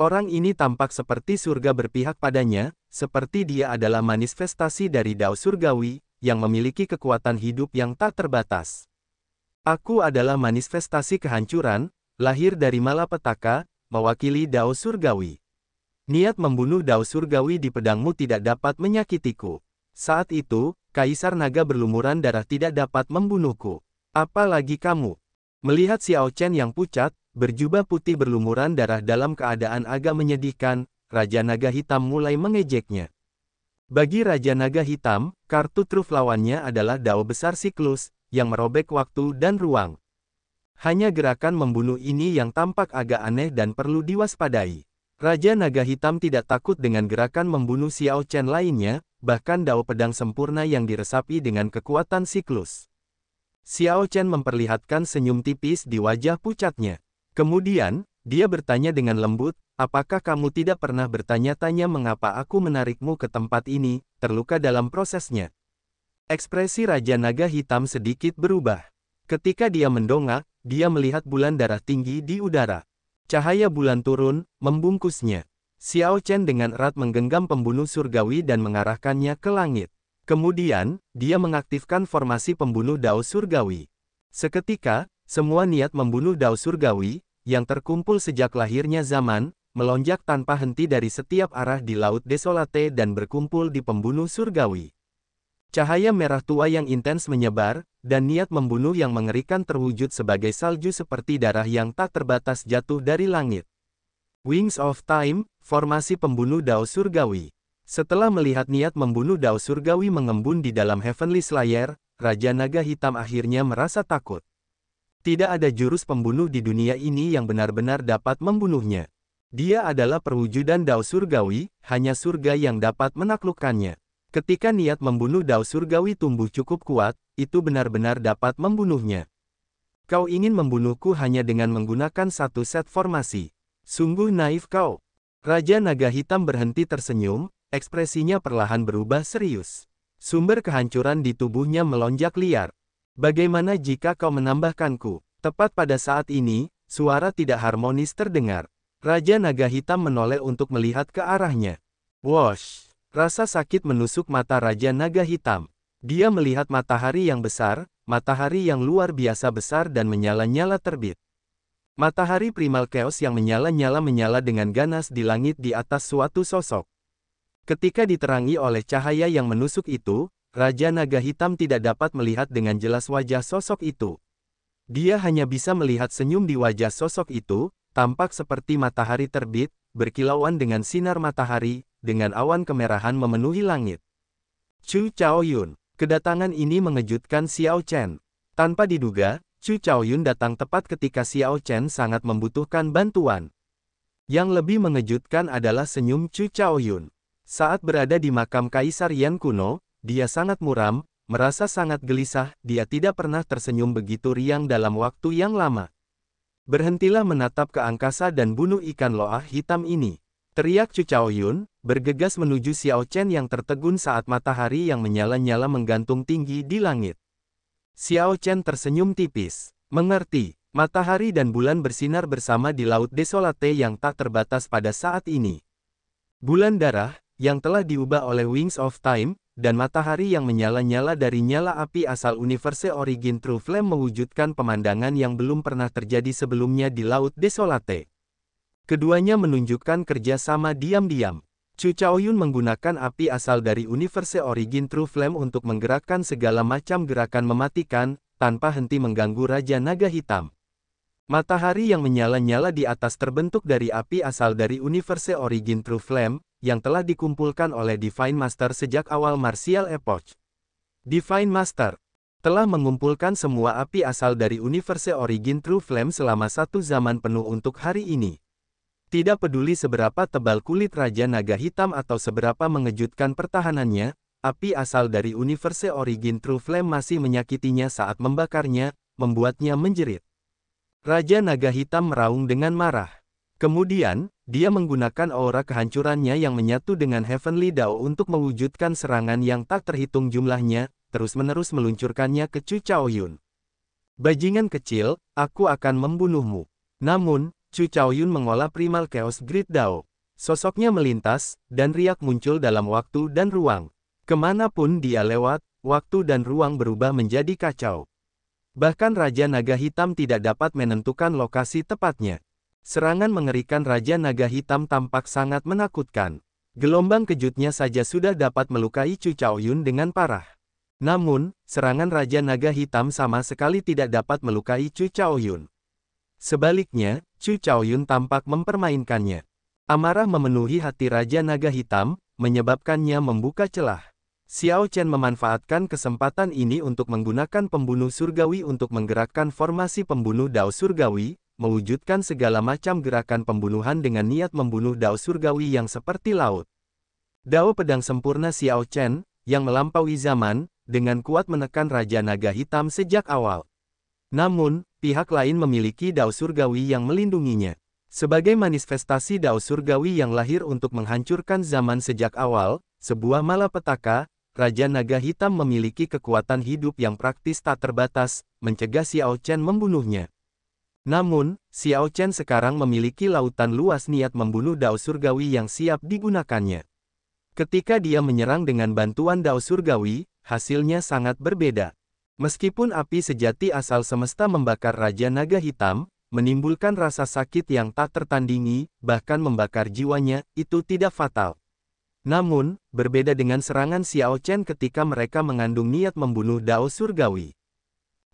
Orang ini tampak seperti surga berpihak padanya, seperti dia adalah manifestasi dari Dao Surgawi, yang memiliki kekuatan hidup yang tak terbatas. Aku adalah manifestasi kehancuran, lahir dari malapetaka, mewakili Dao Surgawi. Niat membunuh Dao Surgawi di pedangmu tidak dapat menyakitiku. Saat itu, Kaisar Naga berlumuran darah tidak dapat membunuhku. Apalagi kamu. Melihat Xiao Chen yang pucat, berjubah putih berlumuran darah dalam keadaan agak menyedihkan, Raja Naga Hitam mulai mengejeknya. Bagi Raja Naga Hitam, kartu truf lawannya adalah Dao Besar Siklus, yang merobek waktu dan ruang. Hanya gerakan membunuh ini yang tampak agak aneh dan perlu diwaspadai. Raja Naga Hitam tidak takut dengan gerakan membunuh Xiao Chen lainnya, bahkan Dao pedang sempurna yang diresapi dengan kekuatan siklus. Xiao Chen memperlihatkan senyum tipis di wajah pucatnya. Kemudian, dia bertanya dengan lembut, apakah kamu tidak pernah bertanya-tanya mengapa aku menarikmu ke tempat ini, terluka dalam prosesnya? Ekspresi Raja Naga Hitam sedikit berubah. Ketika dia mendongak, dia melihat bulan darah tinggi di udara. Cahaya bulan turun, membungkusnya. Xiao Chen dengan erat menggenggam pembunuh surgawi dan mengarahkannya ke langit. Kemudian, dia mengaktifkan formasi pembunuh Dao Surgawi. Seketika, semua niat membunuh Dao Surgawi, yang terkumpul sejak lahirnya zaman, melonjak tanpa henti dari setiap arah di Laut Desolate dan berkumpul di pembunuh surgawi. Cahaya merah tua yang intens menyebar, dan niat membunuh yang mengerikan terwujud sebagai salju seperti darah yang tak terbatas jatuh dari langit. Wings of Time, formasi pembunuh Dao Surgawi. Setelah melihat niat membunuh Dao Surgawi mengembun di dalam Heavenly Slayer, Raja Naga Hitam akhirnya merasa takut. Tidak ada jurus pembunuh di dunia ini yang benar-benar dapat membunuhnya. Dia adalah perwujudan Dao Surgawi, hanya surga yang dapat menaklukkannya. Ketika niat membunuh Dao Surgawi tumbuh cukup kuat, itu benar-benar dapat membunuhnya. Kau ingin membunuhku hanya dengan menggunakan satu set formasi. Sungguh naif kau. Raja Naga Hitam berhenti tersenyum, ekspresinya perlahan berubah serius. Sumber kehancuran di tubuhnya melonjak liar. Bagaimana jika kau menambahkanku? Tepat pada saat ini, suara tidak harmonis terdengar. Raja Naga Hitam menoleh untuk melihat ke arahnya. Wosh! Rasa sakit menusuk mata Raja Naga Hitam. Dia melihat matahari yang besar, matahari yang luar biasa besar dan menyala-nyala terbit. Matahari primal chaos yang menyala dengan ganas di langit di atas suatu sosok. Ketika diterangi oleh cahaya yang menusuk itu, Raja Naga Hitam tidak dapat melihat dengan jelas wajah sosok itu. Dia hanya bisa melihat senyum di wajah sosok itu, tampak seperti matahari terbit, berkilauan dengan sinar matahari, dengan awan kemerahan memenuhi langit. Chu Chaoyun. Kedatangan ini mengejutkan Xiao Chen. Tanpa diduga, Chu Chaoyun datang tepat ketika Xiao Chen sangat membutuhkan bantuan. Yang lebih mengejutkan adalah senyum Chu Chaoyun. Saat berada di makam Kaisar Yan kuno, dia sangat muram, merasa sangat gelisah, dia tidak pernah tersenyum begitu riang dalam waktu yang lama. Berhentilah menatap ke angkasa dan bunuh ikan loah hitam ini. Teriak Chu Chaoyun, bergegas menuju Xiao Chen yang tertegun saat matahari yang menyala-nyala menggantung tinggi di langit. Xiao Chen tersenyum tipis. Mengerti, Matahari dan bulan bersinar bersama di Laut Desolate yang tak terbatas pada saat ini. Bulan darah, yang telah diubah oleh Wings of Time, dan matahari yang menyala-nyala dari nyala api asal Universe Origin True Flame mewujudkan pemandangan yang belum pernah terjadi sebelumnya di Laut Desolate. Keduanya menunjukkan kerjasama diam-diam. Chu Chaoyun menggunakan api asal dari Universe Origin True Flame untuk menggerakkan segala macam gerakan mematikan, tanpa henti mengganggu Raja Naga Hitam. Matahari yang menyala-nyala di atas terbentuk dari api asal dari Universe Origin True Flame, yang telah dikumpulkan oleh Divine Master sejak awal Martial Epoch. Divine Master telah mengumpulkan semua api asal dari Universe Origin True Flame selama satu zaman penuh untuk hari ini. Tidak peduli seberapa tebal kulit Raja Naga Hitam atau seberapa mengejutkan pertahanannya, api asal dari Universe Origin True Flame masih menyakitinya saat membakarnya, membuatnya menjerit. Raja Naga Hitam meraung dengan marah. Kemudian, dia menggunakan aura kehancurannya yang menyatu dengan Heavenly Dao untuk mewujudkan serangan yang tak terhitung jumlahnya, terus-menerus meluncurkannya ke Chu Chaoyun. Bajingan kecil, aku akan membunuhmu. Namun, Chu Chaoyun mengolah Primal Chaos Grid Dao. Sosoknya melintas, dan riak muncul dalam waktu dan ruang. Kemanapun dia lewat, waktu dan ruang berubah menjadi kacau. Bahkan Raja Naga Hitam tidak dapat menentukan lokasi tepatnya. Serangan mengerikan Raja Naga Hitam tampak sangat menakutkan. Gelombang kejutnya saja sudah dapat melukai Chu Chaoyun dengan parah. Namun, serangan Raja Naga Hitam sama sekali tidak dapat melukai Chu Chaoyun. Sebaliknya, Chu Chaoyun tampak mempermainkannya. Amarah memenuhi hati Raja Naga Hitam, menyebabkannya membuka celah. Xiao Chen memanfaatkan kesempatan ini untuk menggunakan pembunuh surgawi untuk menggerakkan formasi pembunuh Dao surgawi, mewujudkan segala macam gerakan pembunuhan dengan niat membunuh Dao surgawi yang seperti laut. Dao pedang sempurna Xiao Chen, yang melampaui zaman, dengan kuat menekan Raja Naga Hitam sejak awal. Namun, pihak lain memiliki Dao surgawi yang melindunginya. Sebagai manifestasi Dao surgawi yang lahir untuk menghancurkan zaman sejak awal, sebuah malapetaka, Raja Naga Hitam memiliki kekuatan hidup yang praktis tak terbatas, mencegah Xiao Chen membunuhnya. Namun, Xiao Chen sekarang memiliki lautan luas niat membunuh Dao surgawi yang siap digunakannya. Ketika dia menyerang dengan bantuan Dao surgawi, hasilnya sangat berbeda. Meskipun api sejati asal semesta membakar Raja Naga Hitam, menimbulkan rasa sakit yang tak tertandingi, bahkan membakar jiwanya, itu tidak fatal. Namun, berbeda dengan serangan Xiao Chen ketika mereka mengandung niat membunuh Dao surgawi.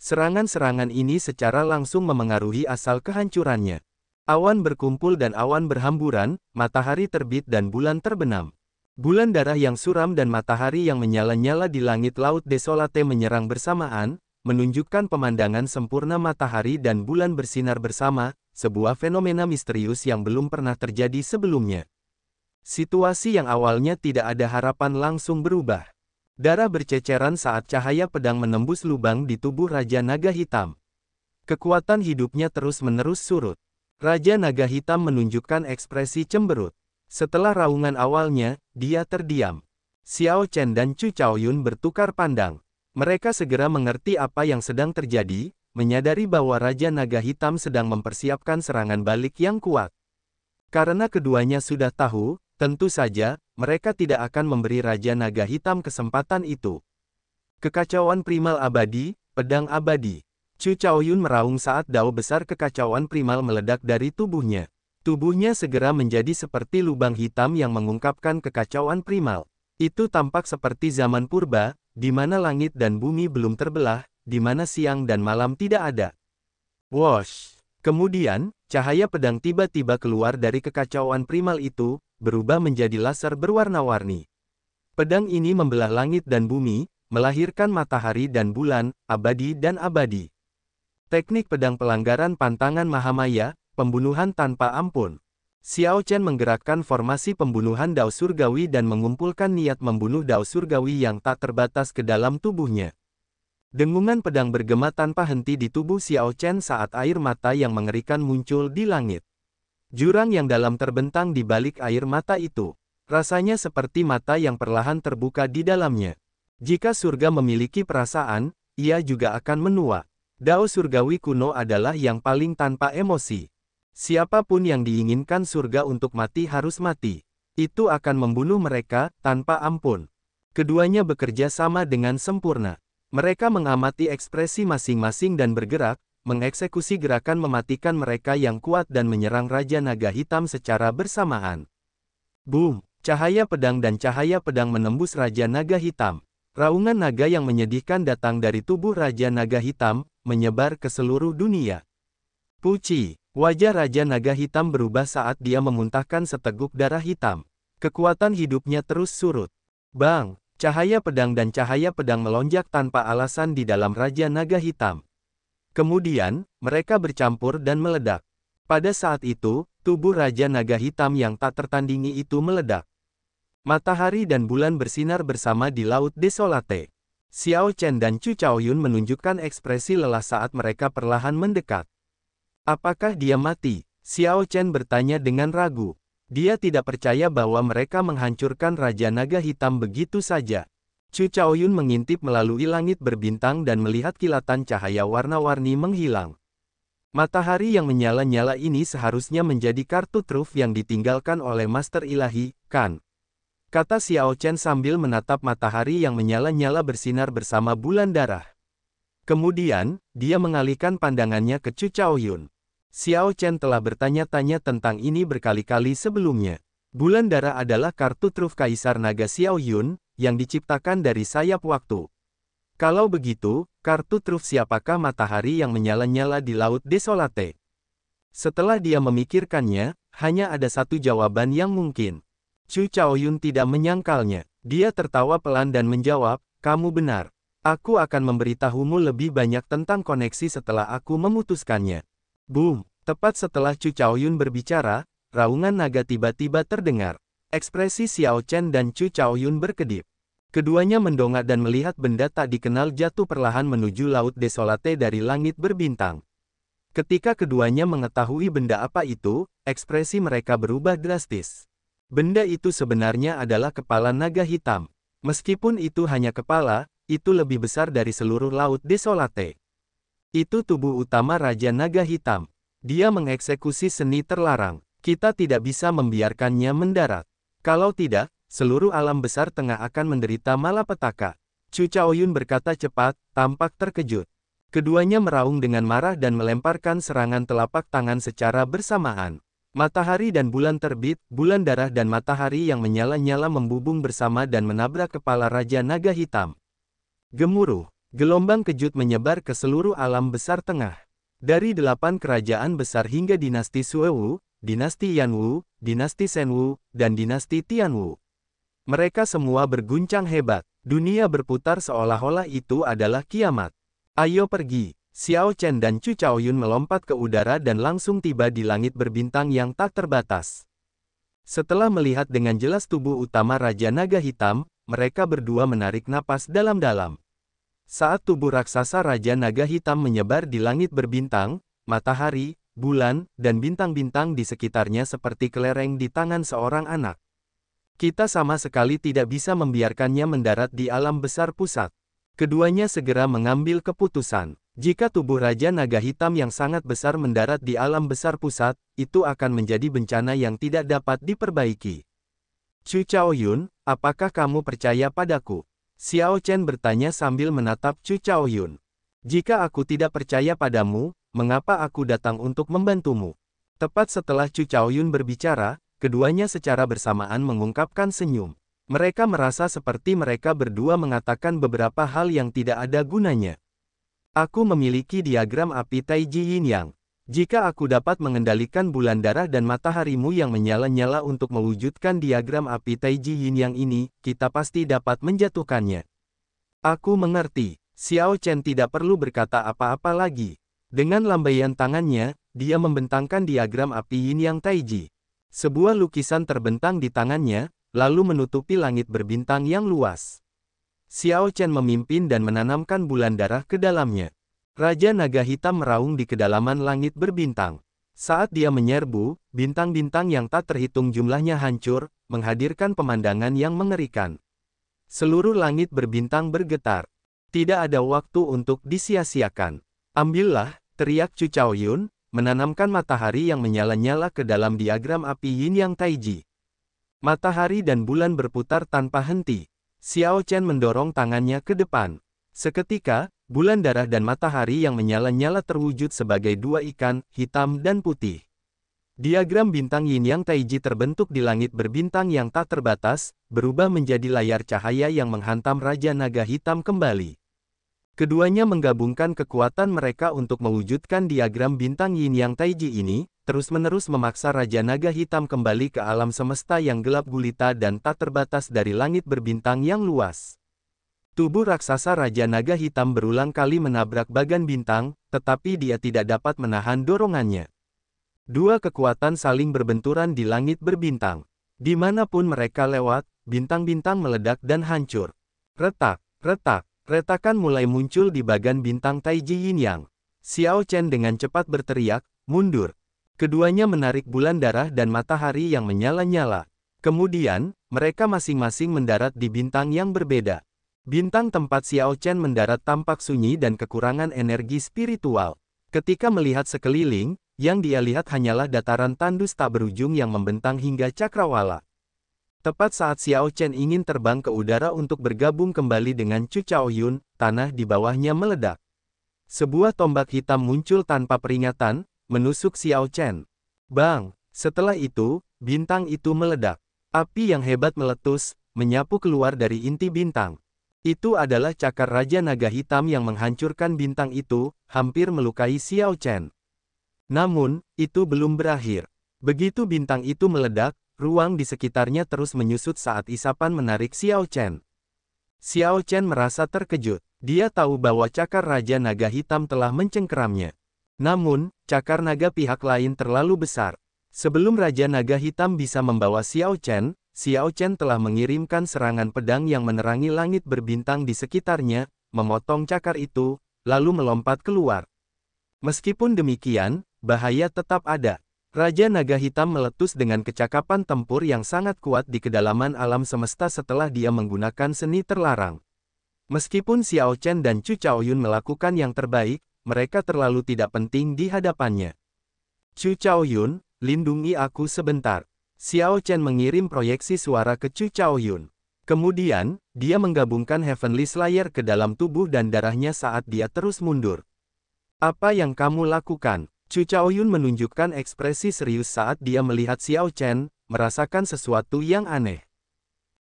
Serangan-serangan ini secara langsung memengaruhi asal kehancurannya. Awan berkumpul dan awan berhamburan, matahari terbit dan bulan terbenam. Bulan darah yang suram dan matahari yang menyala-nyala di langit Laut Desolate menyerang bersamaan, menunjukkan pemandangan sempurna matahari dan bulan bersinar bersama, sebuah fenomena misterius yang belum pernah terjadi sebelumnya. Situasi yang awalnya tidak ada harapan langsung berubah. Darah berceceran saat cahaya pedang menembus lubang di tubuh Raja Naga Hitam. Kekuatan hidupnya terus-menerus surut. Raja Naga Hitam menunjukkan ekspresi cemberut. Setelah raungan awalnya, dia terdiam. Xiao Chen dan Chu Chaoyun bertukar pandang. Mereka segera mengerti apa yang sedang terjadi, menyadari bahwa Raja Naga Hitam sedang mempersiapkan serangan balik yang kuat. Karena keduanya sudah tahu, tentu saja, mereka tidak akan memberi Raja Naga Hitam kesempatan itu. Kekacauan primal abadi, pedang abadi. Chu Chaoyun meraung saat dao besar kekacauan primal meledak dari tubuhnya. Tubuhnya segera menjadi seperti lubang hitam yang mengungkapkan kekacauan primal. Itu tampak seperti zaman purba, di mana langit dan bumi belum terbelah, di mana siang dan malam tidak ada. Wosh! Kemudian, cahaya pedang tiba-tiba keluar dari kekacauan primal itu, berubah menjadi laser berwarna-warni. Pedang ini membelah langit dan bumi, melahirkan matahari dan bulan, abadi dan abadi. Teknik pedang pelanggaran pantangan Mahamaya, pembunuhan tanpa ampun. Xiao Chen menggerakkan formasi pembunuhan Dao surgawi dan mengumpulkan niat membunuh Dao surgawi yang tak terbatas ke dalam tubuhnya. Dengungan pedang bergema tanpa henti di tubuh Xiao Chen saat air mata yang mengerikan muncul di langit. Jurang yang dalam terbentang di balik air mata itu. Rasanya seperti mata yang perlahan terbuka di dalamnya. Jika surga memiliki perasaan, ia juga akan menua. Dao surgawi kuno adalah yang paling tanpa emosi. Siapapun yang diinginkan surga untuk mati harus mati. Itu akan membunuh mereka, tanpa ampun. Keduanya bekerja sama dengan sempurna. Mereka mengamati ekspresi masing-masing dan bergerak, mengeksekusi gerakan mematikan mereka yang kuat dan menyerang Raja Naga Hitam secara bersamaan. Boom! Cahaya pedang dan cahaya pedang menembus Raja Naga Hitam. Raungan naga yang menyedihkan datang dari tubuh Raja Naga Hitam, menyebar ke seluruh dunia. Puci! Wajah Raja Naga Hitam berubah saat dia memuntahkan seteguk darah hitam. Kekuatan hidupnya terus surut. Bang! Cahaya pedang dan cahaya pedang melonjak tanpa alasan di dalam Raja Naga Hitam. Kemudian, mereka bercampur dan meledak. Pada saat itu, tubuh Raja Naga Hitam yang tak tertandingi itu meledak. Matahari dan bulan bersinar bersama di Laut Desolate. Xiao Chen dan Chu Chaoyun menunjukkan ekspresi lelah saat mereka perlahan mendekat. Apakah dia mati? Xiao Chen bertanya dengan ragu. Dia tidak percaya bahwa mereka menghancurkan Raja Naga Hitam begitu saja. Chu Chaoyun mengintip melalui langit berbintang dan melihat kilatan cahaya warna-warni menghilang. Matahari yang menyala-nyala ini seharusnya menjadi kartu truf yang ditinggalkan oleh Master Ilahi, kan? Kata Xiao Chen sambil menatap matahari yang menyala-nyala bersinar bersama bulan darah. Kemudian, dia mengalihkan pandangannya ke Chu Chaoyun. Xiao Chen telah bertanya-tanya tentang ini berkali-kali sebelumnya. Bulan darah adalah kartu truf Kaisar Naga Xiao Yun, yang diciptakan dari sayap waktu. Kalau begitu, kartu truf siapakah matahari yang menyala-nyala di Laut Desolate? Setelah dia memikirkannya, hanya ada satu jawaban yang mungkin. Chu Chaoyun tidak menyangkalnya. Dia tertawa pelan dan menjawab, kamu benar. Aku akan memberitahumu lebih banyak tentang koneksi setelah aku memutuskannya. Boom! Tepat setelah Chu Chaoyun berbicara, raungan naga tiba-tiba terdengar. Ekspresi Xiao Chen dan Chu Chaoyun berkedip. Keduanya mendongak dan melihat benda tak dikenal jatuh perlahan menuju Laut Desolate dari langit berbintang. Ketika keduanya mengetahui benda apa itu, ekspresi mereka berubah drastis. Benda itu sebenarnya adalah kepala naga hitam. Meskipun itu hanya kepala, itu lebih besar dari seluruh Laut Desolate. Itu tubuh utama Raja Naga Hitam. Dia mengeksekusi seni terlarang. Kita tidak bisa membiarkannya mendarat. Kalau tidak, seluruh alam besar tengah akan menderita malapetaka. Chu Chaoyun berkata cepat, tampak terkejut. Keduanya meraung dengan marah dan melemparkan serangan telapak tangan secara bersamaan. Matahari dan bulan terbit, bulan darah dan matahari yang menyala-nyala membubung bersama dan menabrak kepala Raja Naga Hitam. Gemuruh. Gelombang kejut menyebar ke seluruh alam besar tengah. Dari 8 kerajaan besar hingga dinasti Suewu, dinasti Yanwu, dinasti Senwu, dan dinasti Tianwu. Mereka semua berguncang hebat. Dunia berputar seolah-olah itu adalah kiamat. Ayo pergi. Xiao Chen dan Chu Chaoyun melompat ke udara dan langsung tiba di langit berbintang yang tak terbatas. Setelah melihat dengan jelas tubuh utama Raja Naga Hitam, mereka berdua menarik napas dalam-dalam. Saat tubuh raksasa Raja Naga Hitam menyebar di langit berbintang, matahari, bulan, dan bintang-bintang di sekitarnya seperti kelereng di tangan seorang anak. Kita sama sekali tidak bisa membiarkannya mendarat di alam besar pusat. Keduanya segera mengambil keputusan. Jika tubuh Raja Naga Hitam yang sangat besar mendarat di alam besar pusat, itu akan menjadi bencana yang tidak dapat diperbaiki. Chu Chaoyun, apakah kamu percaya padaku? Xiao Chen bertanya sambil menatap Chu Chaoyun. Jika aku tidak percaya padamu, mengapa aku datang untuk membantumu? Tepat setelah Chu Chaoyun berbicara, keduanya secara bersamaan mengungkapkan senyum. Mereka merasa seperti mereka berdua mengatakan beberapa hal yang tidak ada gunanya. Aku memiliki diagram api Taiji Yin Yang. Jika aku dapat mengendalikan bulan darah dan mataharimu yang menyala-nyala untuk mewujudkan diagram api Taiji Yin Yang ini, kita pasti dapat menjatuhkannya. Aku mengerti. Xiao Chen tidak perlu berkata apa-apa lagi. Dengan lambaian tangannya, dia membentangkan diagram api Yin Yang Taiji. Sebuah lukisan terbentang di tangannya, lalu menutupi langit berbintang yang luas. Xiao Chen memimpin dan menanamkan bulan darah ke dalamnya. Raja Naga Hitam meraung di kedalaman langit berbintang. Saat dia menyerbu, bintang-bintang yang tak terhitung jumlahnya hancur, menghadirkan pemandangan yang mengerikan. Seluruh langit berbintang bergetar. Tidak ada waktu untuk disia-siakan. Ambillah, teriak Chu Chaoyun, menanamkan matahari yang menyala-nyala ke dalam diagram api Yin Yang Taiji. Matahari dan bulan berputar tanpa henti. Xiao Chen mendorong tangannya ke depan. Seketika, bulan darah dan matahari yang menyala-nyala terwujud sebagai dua ikan, hitam dan putih. Diagram bintang Yin Yang Taiji terbentuk di langit berbintang yang tak terbatas, berubah menjadi layar cahaya yang menghantam Raja Naga Hitam kembali. Keduanya menggabungkan kekuatan mereka untuk mewujudkan diagram bintang Yin Yang Taiji ini, terus-menerus memaksa Raja Naga Hitam kembali ke alam semesta yang gelap gulita dan tak terbatas dari langit berbintang yang luas. Tubuh raksasa Raja Naga Hitam berulang kali menabrak bagan bintang, tetapi dia tidak dapat menahan dorongannya. Dua kekuatan saling berbenturan di langit berbintang. Dimanapun mereka lewat, bintang-bintang meledak dan hancur. Retak, retak. Retakan mulai muncul di bagan bintang Taiji Yin Yang. Xiao Chen dengan cepat berteriak, mundur. Keduanya menarik bulan darah dan matahari yang menyala-nyala. Kemudian, mereka masing-masing mendarat di bintang yang berbeda. Bintang tempat Xiao Chen mendarat tampak sunyi dan kekurangan energi spiritual. Ketika melihat sekeliling, yang dia lihat hanyalah dataran tandus tak berujung yang membentang hingga cakrawala. Tepat saat Xiao Chen ingin terbang ke udara untuk bergabung kembali dengan Chu Chaoyun, tanah di bawahnya meledak. Sebuah tombak hitam muncul tanpa peringatan, menusuk Xiao Chen. Bang! Setelah itu, bintang itu meledak. Api yang hebat meletus, menyapu keluar dari inti bintang. Itu adalah cakar Raja Naga Hitam yang menghancurkan bintang itu, hampir melukai Xiao Chen. Namun, itu belum berakhir. Begitu bintang itu meledak, ruang di sekitarnya terus menyusut saat isapan menarik Xiao Chen. Xiao Chen merasa terkejut. Dia tahu bahwa cakar Raja Naga Hitam telah mencengkeramnya. Namun, cakar naga pihak lain terlalu besar. Sebelum Raja Naga Hitam bisa membawa Xiao Chen telah mengirimkan serangan pedang yang menerangi langit berbintang di sekitarnya, memotong cakar itu, lalu melompat keluar. Meskipun demikian, bahaya tetap ada. Raja Naga Hitam meletus dengan kecakapan tempur yang sangat kuat di kedalaman alam semesta setelah dia menggunakan seni terlarang. Meskipun Xiao Chen dan Chu Chaoyun melakukan yang terbaik, mereka terlalu tidak penting di hadapannya. Chu Chaoyun, lindungi aku sebentar. Xiao Chen mengirim proyeksi suara ke Chu Chaoyun. Kemudian, dia menggabungkan Heavenly Slayer ke dalam tubuh dan darahnya saat dia terus mundur. Apa yang kamu lakukan? Chu Chaoyun menunjukkan ekspresi serius saat dia melihat Xiao Chen, merasakan sesuatu yang aneh.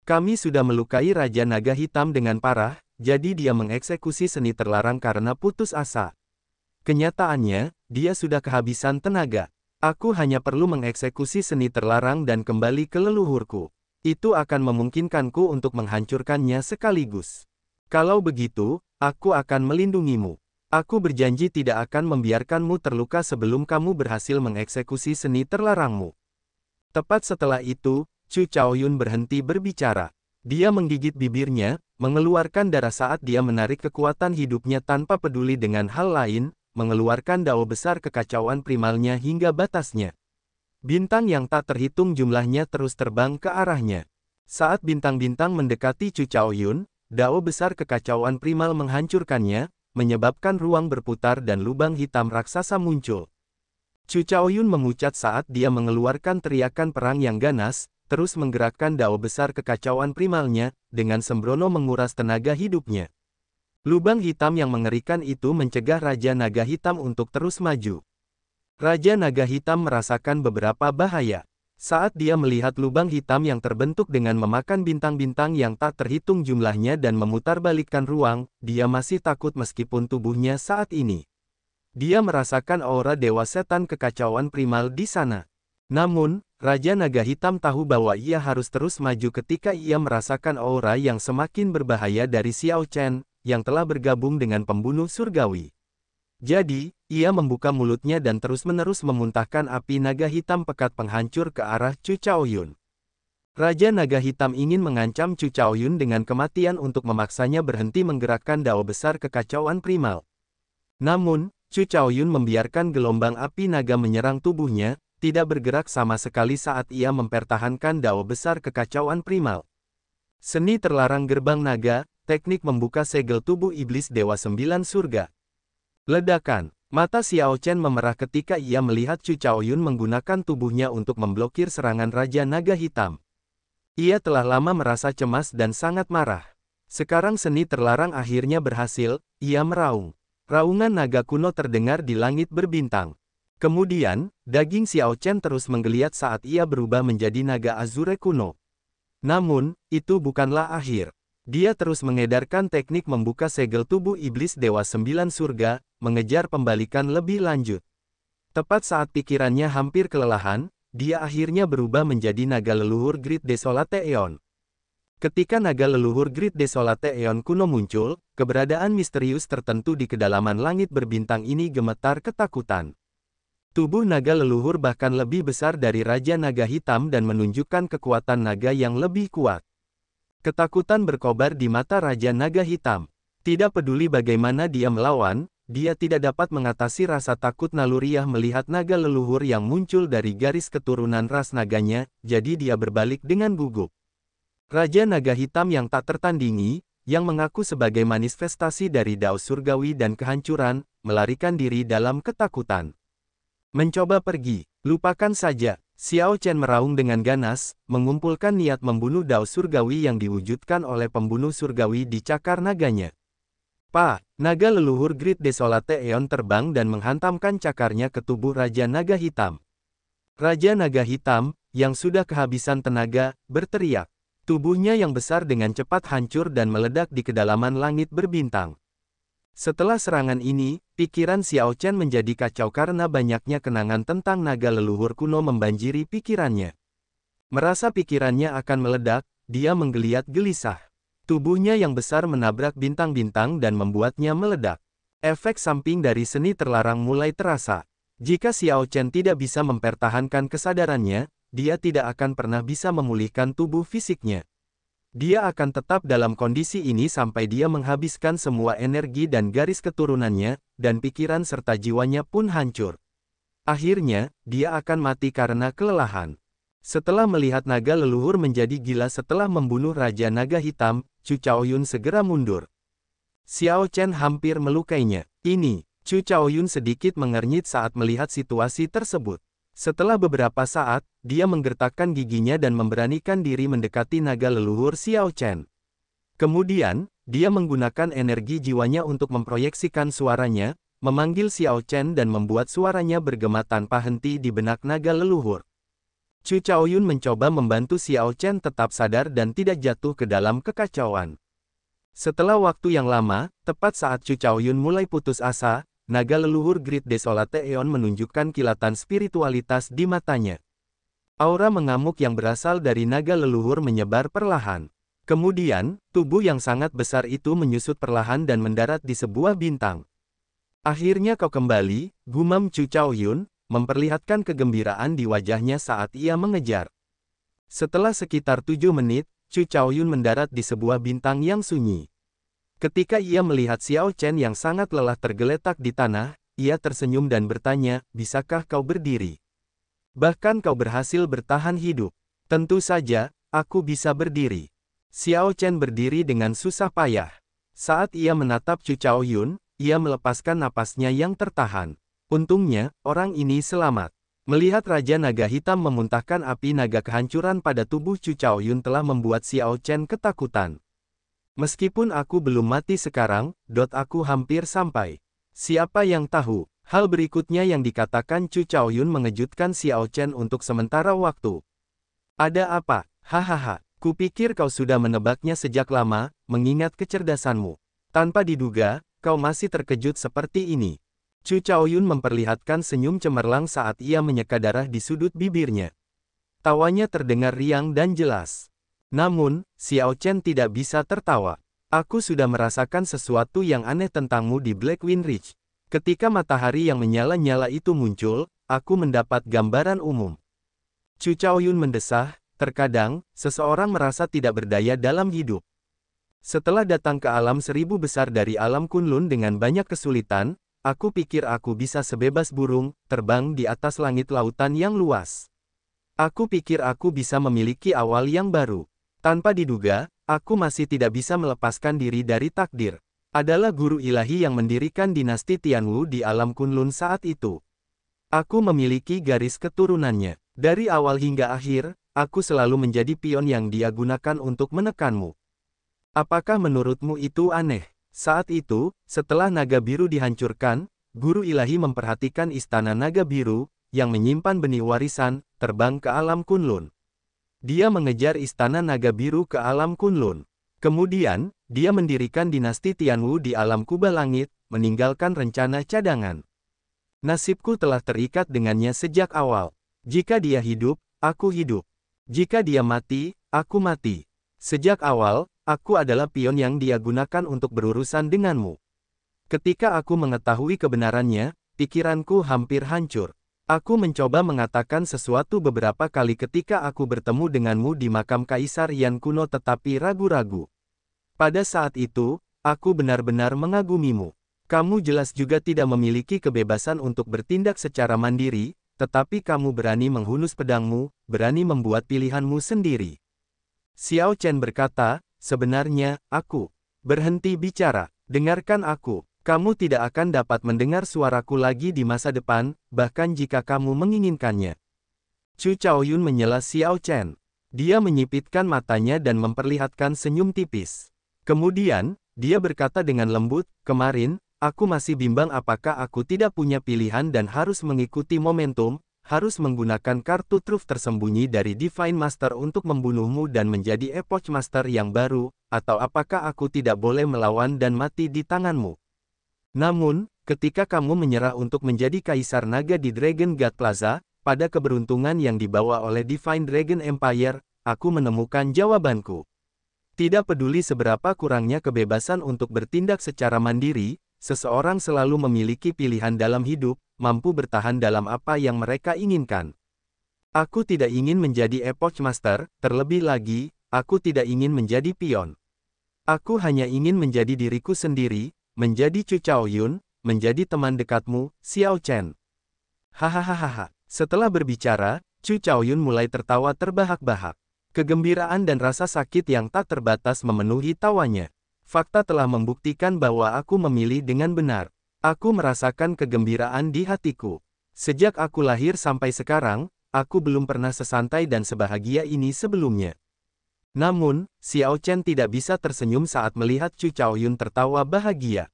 Kami sudah melukai Raja Naga Hitam dengan parah, jadi dia mengeksekusi seni terlarang karena putus asa. Kenyataannya, dia sudah kehabisan tenaga. Aku hanya perlu mengeksekusi seni terlarang dan kembali ke leluhurku. Itu akan memungkinkanku untuk menghancurkannya sekaligus. Kalau begitu, aku akan melindungimu. Aku berjanji tidak akan membiarkanmu terluka sebelum kamu berhasil mengeksekusi seni terlarangmu. Tepat setelah itu, Chu Chaoyun berhenti berbicara. Dia menggigit bibirnya, mengeluarkan darah saat dia menarik kekuatan hidupnya tanpa peduli dengan hal lain, mengeluarkan dao besar kekacauan primalnya hingga batasnya. Bintang yang tak terhitung jumlahnya terus terbang ke arahnya. Saat bintang-bintang mendekati Chu Chaoyun, dao besar kekacauan primal menghancurkannya, menyebabkan ruang berputar dan lubang hitam raksasa muncul. Chu Chaoyun memucat saat dia mengeluarkan teriakan perang yang ganas, terus menggerakkan dao besar kekacauan primalnya, dengan sembrono menguras tenaga hidupnya. Lubang hitam yang mengerikan itu mencegah Raja Naga Hitam untuk terus maju. Raja Naga Hitam merasakan beberapa bahaya. Saat dia melihat lubang hitam yang terbentuk dengan memakan bintang-bintang yang tak terhitung jumlahnya dan memutarbalikkan ruang, dia masih takut meskipun tubuhnya saat ini. Dia merasakan aura Dewa Setan kekacauan primal di sana. Namun, Raja Naga Hitam tahu bahwa ia harus terus maju ketika ia merasakan aura yang semakin berbahaya dari Xiao Chen, yang telah bergabung dengan pembunuh surgawi. Jadi, ia membuka mulutnya dan terus-menerus memuntahkan api naga hitam pekat penghancur ke arah Chu Chaoyun. Raja Naga Hitam ingin mengancam Chu Chaoyun dengan kematian untuk memaksanya berhenti menggerakkan dao besar kekacauan primal. Namun, Chu Chaoyun membiarkan gelombang api naga menyerang tubuhnya, tidak bergerak sama sekali saat ia mempertahankan dao besar kekacauan primal. Seni terlarang gerbang naga, teknik membuka segel tubuh iblis Dewa Sembilan Surga. Ledakan. Mata Xiao Chen memerah ketika ia melihat Chu Chaoyun menggunakan tubuhnya untuk memblokir serangan Raja Naga Hitam. Ia telah lama merasa cemas dan sangat marah. Sekarang seni terlarang akhirnya berhasil, ia meraung. Raungan naga kuno terdengar di langit berbintang. Kemudian, daging Xiao Chen terus menggeliat saat ia berubah menjadi naga azure kuno. Namun, itu bukanlah akhir. Dia terus mengedarkan teknik membuka segel tubuh iblis Dewa Sembilan Surga, mengejar pembalikan lebih lanjut. Tepat saat pikirannya hampir kelelahan, dia akhirnya berubah menjadi naga leluhur Great Desolate Aeon. Ketika naga leluhur Great Desolate Aeon kuno muncul, keberadaan misterius tertentu di kedalaman langit berbintang ini gemetar ketakutan. Tubuh naga leluhur bahkan lebih besar dari Raja Naga Hitam dan menunjukkan kekuatan naga yang lebih kuat. Ketakutan berkobar di mata Raja Naga Hitam. Tidak peduli bagaimana dia melawan, dia tidak dapat mengatasi rasa takut naluriah melihat naga leluhur yang muncul dari garis keturunan ras naganya, jadi dia berbalik dengan gugup. Raja Naga Hitam yang tak tertandingi, yang mengaku sebagai manifestasi dari Dao Surgawi dan kehancuran, melarikan diri dalam ketakutan. Mencoba pergi, lupakan saja. Xiao Chen meraung dengan ganas, mengumpulkan niat membunuh Dao Surgawi yang diwujudkan oleh pembunuh surgawi di cakar naganya. Naga leluhur Great Desolate Aeon terbang dan menghantamkan cakarnya ke tubuh Raja Naga Hitam. Raja Naga Hitam, yang sudah kehabisan tenaga, berteriak. Tubuhnya yang besar dengan cepat hancur dan meledak di kedalaman langit berbintang. Setelah serangan ini, pikiran Xiao Chen menjadi kacau karena banyaknya kenangan tentang naga leluhur kuno membanjiri pikirannya. Merasa pikirannya akan meledak, dia menggeliat gelisah. Tubuhnya yang besar menabrak bintang-bintang dan membuatnya meledak. Efek samping dari seni terlarang mulai terasa. Jika Xiao Chen tidak bisa mempertahankan kesadarannya, dia tidak akan pernah bisa memulihkan tubuh fisiknya. Dia akan tetap dalam kondisi ini sampai dia menghabiskan semua energi dan garis keturunannya, dan pikiran serta jiwanya pun hancur. Akhirnya, dia akan mati karena kelelahan. Setelah melihat naga leluhur menjadi gila setelah membunuh Raja Naga Hitam, Chu Chaoyun segera mundur. Xiao Chen hampir melukainya. Chu Chaoyun sedikit mengernyit saat melihat situasi tersebut. Setelah beberapa saat, dia menggertakkan giginya dan memberanikan diri mendekati naga leluhur Xiao Chen. Kemudian, dia menggunakan energi jiwanya untuk memproyeksikan suaranya, memanggil Xiao Chen dan membuat suaranya bergema tanpa henti di benak naga leluhur. Chu Chaoyun mencoba membantu Xiao Chen tetap sadar dan tidak jatuh ke dalam kekacauan. Setelah waktu yang lama, tepat saat Chu Chaoyun mulai putus asa, naga leluhur Great Desolate Aeon menunjukkan kilatan spiritualitas di matanya. Aura mengamuk yang berasal dari naga leluhur menyebar perlahan. Kemudian, tubuh yang sangat besar itu menyusut perlahan dan mendarat di sebuah bintang. Akhirnya kau kembali, gumam Chu Chaoyun, memperlihatkan kegembiraan di wajahnya saat ia mengejar. Setelah sekitar 7 menit, Chu Chaoyun mendarat di sebuah bintang yang sunyi. Ketika ia melihat Xiao Chen yang sangat lelah tergeletak di tanah, ia tersenyum dan bertanya, bisakah kau berdiri? Bahkan kau berhasil bertahan hidup. Tentu saja, aku bisa berdiri. Xiao Chen berdiri dengan susah payah. Saat ia menatap Chu Chaoyun, ia melepaskan napasnya yang tertahan. Untungnya, orang ini selamat. Melihat Raja Naga Hitam memuntahkan api naga kehancuran pada tubuh Chu Chaoyun telah membuat Xiao Chen ketakutan. Meskipun aku belum mati sekarang, aku hampir sampai. Siapa yang tahu? Hal berikutnya yang dikatakan Chu Chaoyun mengejutkan Xiao Chen untuk sementara waktu. Ada apa? Hahaha, kupikir kau sudah menebaknya sejak lama, mengingat kecerdasanmu. Tanpa diduga, kau masih terkejut seperti ini. Chu Chaoyun memperlihatkan senyum cemerlang saat ia menyeka darah di sudut bibirnya. Tawanya terdengar riang dan jelas. Namun, Xiao Chen tidak bisa tertawa. Aku sudah merasakan sesuatu yang aneh tentangmu di Blackwind Ridge. Ketika matahari yang menyala-nyala itu muncul, aku mendapat gambaran umum. Chu Chaoyun mendesah, terkadang, seseorang merasa tidak berdaya dalam hidup. Setelah datang ke alam seribu besar dari alam Kunlun dengan banyak kesulitan, aku pikir aku bisa sebebas burung, terbang di atas langit lautan yang luas. Aku pikir aku bisa memiliki awal yang baru. Tanpa diduga, aku masih tidak bisa melepaskan diri dari takdir. Adalah guru ilahi yang mendirikan dinasti Tianwu di alam Kunlun saat itu. Aku memiliki garis keturunannya. Dari awal hingga akhir, aku selalu menjadi pion yang dia gunakan untuk menekanmu. Apakah menurutmu itu aneh? Saat itu, setelah naga biru dihancurkan, guru ilahi memperhatikan istana naga biru, yang menyimpan benih warisan, terbang ke alam Kunlun. Dia mengejar istana naga biru ke alam Kunlun. Kemudian, dia mendirikan dinasti Tianwu di alam kubah langit, meninggalkan rencana cadangan. Nasibku telah terikat dengannya sejak awal. Jika dia hidup, aku hidup. Jika dia mati, aku mati. Sejak awal, aku adalah pion yang dia gunakan untuk berurusan denganmu. Ketika aku mengetahui kebenarannya, pikiranku hampir hancur. Aku mencoba mengatakan sesuatu beberapa kali ketika aku bertemu denganmu di makam Kaisar Yan kuno tetapi ragu-ragu. Pada saat itu, aku benar-benar mengagumimu. Kamu jelas juga tidak memiliki kebebasan untuk bertindak secara mandiri, tetapi kamu berani menghunus pedangmu, berani membuat pilihanmu sendiri. Xiao Chen berkata, sebenarnya, aku. Berhenti bicara, dengarkan aku. Kamu tidak akan dapat mendengar suaraku lagi di masa depan, bahkan jika kamu menginginkannya. Chu Chaoyun menyela Xiao Chen. Dia menyipitkan matanya dan memperlihatkan senyum tipis. Kemudian, dia berkata dengan lembut, kemarin, aku masih bimbang apakah aku tidak punya pilihan dan harus mengikuti momentum, harus menggunakan kartu truf tersembunyi dari Divine Master untuk membunuhmu dan menjadi Epoch Master yang baru, atau apakah aku tidak boleh melawan dan mati di tanganmu. Namun, ketika kamu menyerah untuk menjadi Kaisar Naga di Dragon God Plaza, pada keberuntungan yang dibawa oleh Divine Dragon Empire, aku menemukan jawabanku. Tidak peduli seberapa kurangnya kebebasan untuk bertindak secara mandiri, seseorang selalu memiliki pilihan dalam hidup, mampu bertahan dalam apa yang mereka inginkan. Aku tidak ingin menjadi Epoch Master, terlebih lagi, aku tidak ingin menjadi pion. Aku hanya ingin menjadi diriku sendiri, menjadi Chu Chaoyun, menjadi teman dekatmu, Xiao Chen. Hahaha. Setelah berbicara, Chu Chaoyun mulai tertawa terbahak-bahak. Kegembiraan dan rasa sakit yang tak terbatas memenuhi tawanya. Fakta telah membuktikan bahwa aku memilih dengan benar. Aku merasakan kegembiraan di hatiku. Sejak aku lahir sampai sekarang, aku belum pernah sesantai dan sebahagia ini sebelumnya. Namun, Xiao Chen tidak bisa tersenyum saat melihat Chu Chaoyun tertawa bahagia.